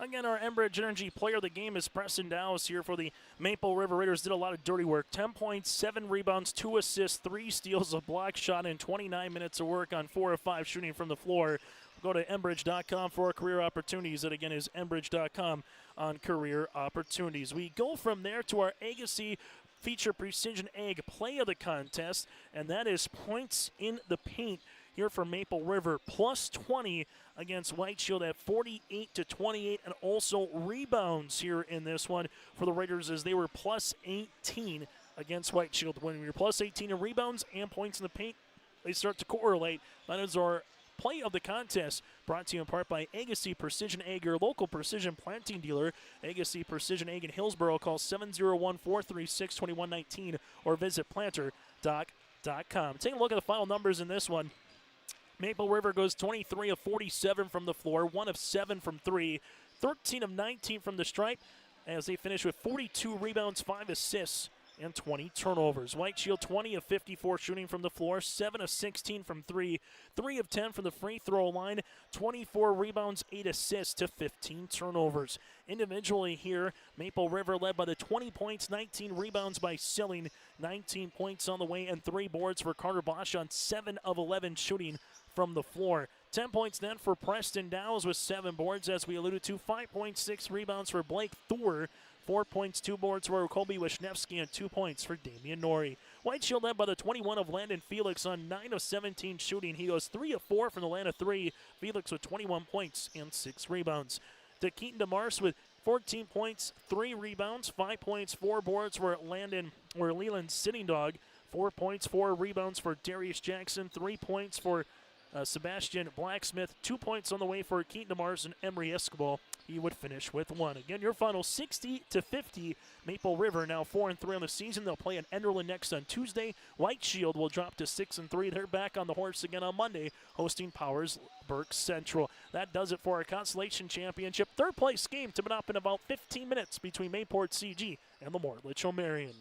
Again, our Enbridge Energy player of the game is Preston Dow's here for the Maple River Raiders. Did a lot of dirty work. 10 points, 7 rebounds, 2 assists, 3 steals, a block shot, and 29 minutes of work on 4 of 5 shooting from the floor. Go to Enbridge.com for our career opportunities. That, again, is Enbridge.com on career opportunities. We go from there to our Agassiz Feature Precision Ag play of the contest, and that is points in the paint here for Maple River, plus 20 against White Shield at 48-28, and also rebounds here in this one for the Raiders as they were plus 18 against White Shield. When you're plus 18 in rebounds and points in the paint, they start to correlate. That is our play of the contest, brought to you in part by Agassiz Precision Ag, your local precision planting dealer. Agassiz Precision Ag in Hillsboro. Call 701-436-2119 or visit planterdoc.com. Take a look at the final numbers in this one. Maple River goes 23 of 47 from the floor, 1 of 7 from 3, 13 of 19 from the stripe, as they finish with 42 rebounds, 5 assists, and 20 turnovers. White Shield 20 of 54 shooting from the floor, 7 of 16 from 3, 3 of 10 from the free throw line, 24 rebounds, 8 assists to 15 turnovers. Individually here, Maple River led by the 20 points, 19 rebounds by Silling, 19 points on the way, and 3 boards for Carter Bosch on 7 of 11 shooting from the floor. 10 points then for Preston Dow's with 7 boards, as we alluded to. 5.6 rebounds for Blake Thor. 4 points, 2 boards for Colby Wisniewski, and 2 points for Damian Norrie. White Shield led by the 21 of Landon Felix on 9 of 17 shooting. He goes 3 of 4 from the line of 3. Felix with 21 points and 6 rebounds. To Keaton DeMars with 14 points, 3 rebounds, 5 points, 4 boards for Leland Sitting Dog. 4 points, 4 rebounds for Darius Jackson. 3 points for Sebastian Blacksmith. 2 points on the way for Keaton DeMars, and Emery Escobar. He would finish with 1. Again, your final 60-50. Maple River now 4-3 on the season. They'll play at Enderlin next on Tuesday. White Shield will drop to 6-3. They're back on the horse again on Monday, hosting Powers Burke Central. That does it for our Constellation Championship third place game to be up in about 15 minutes between Mayport CG and Lamort Litchell Marion.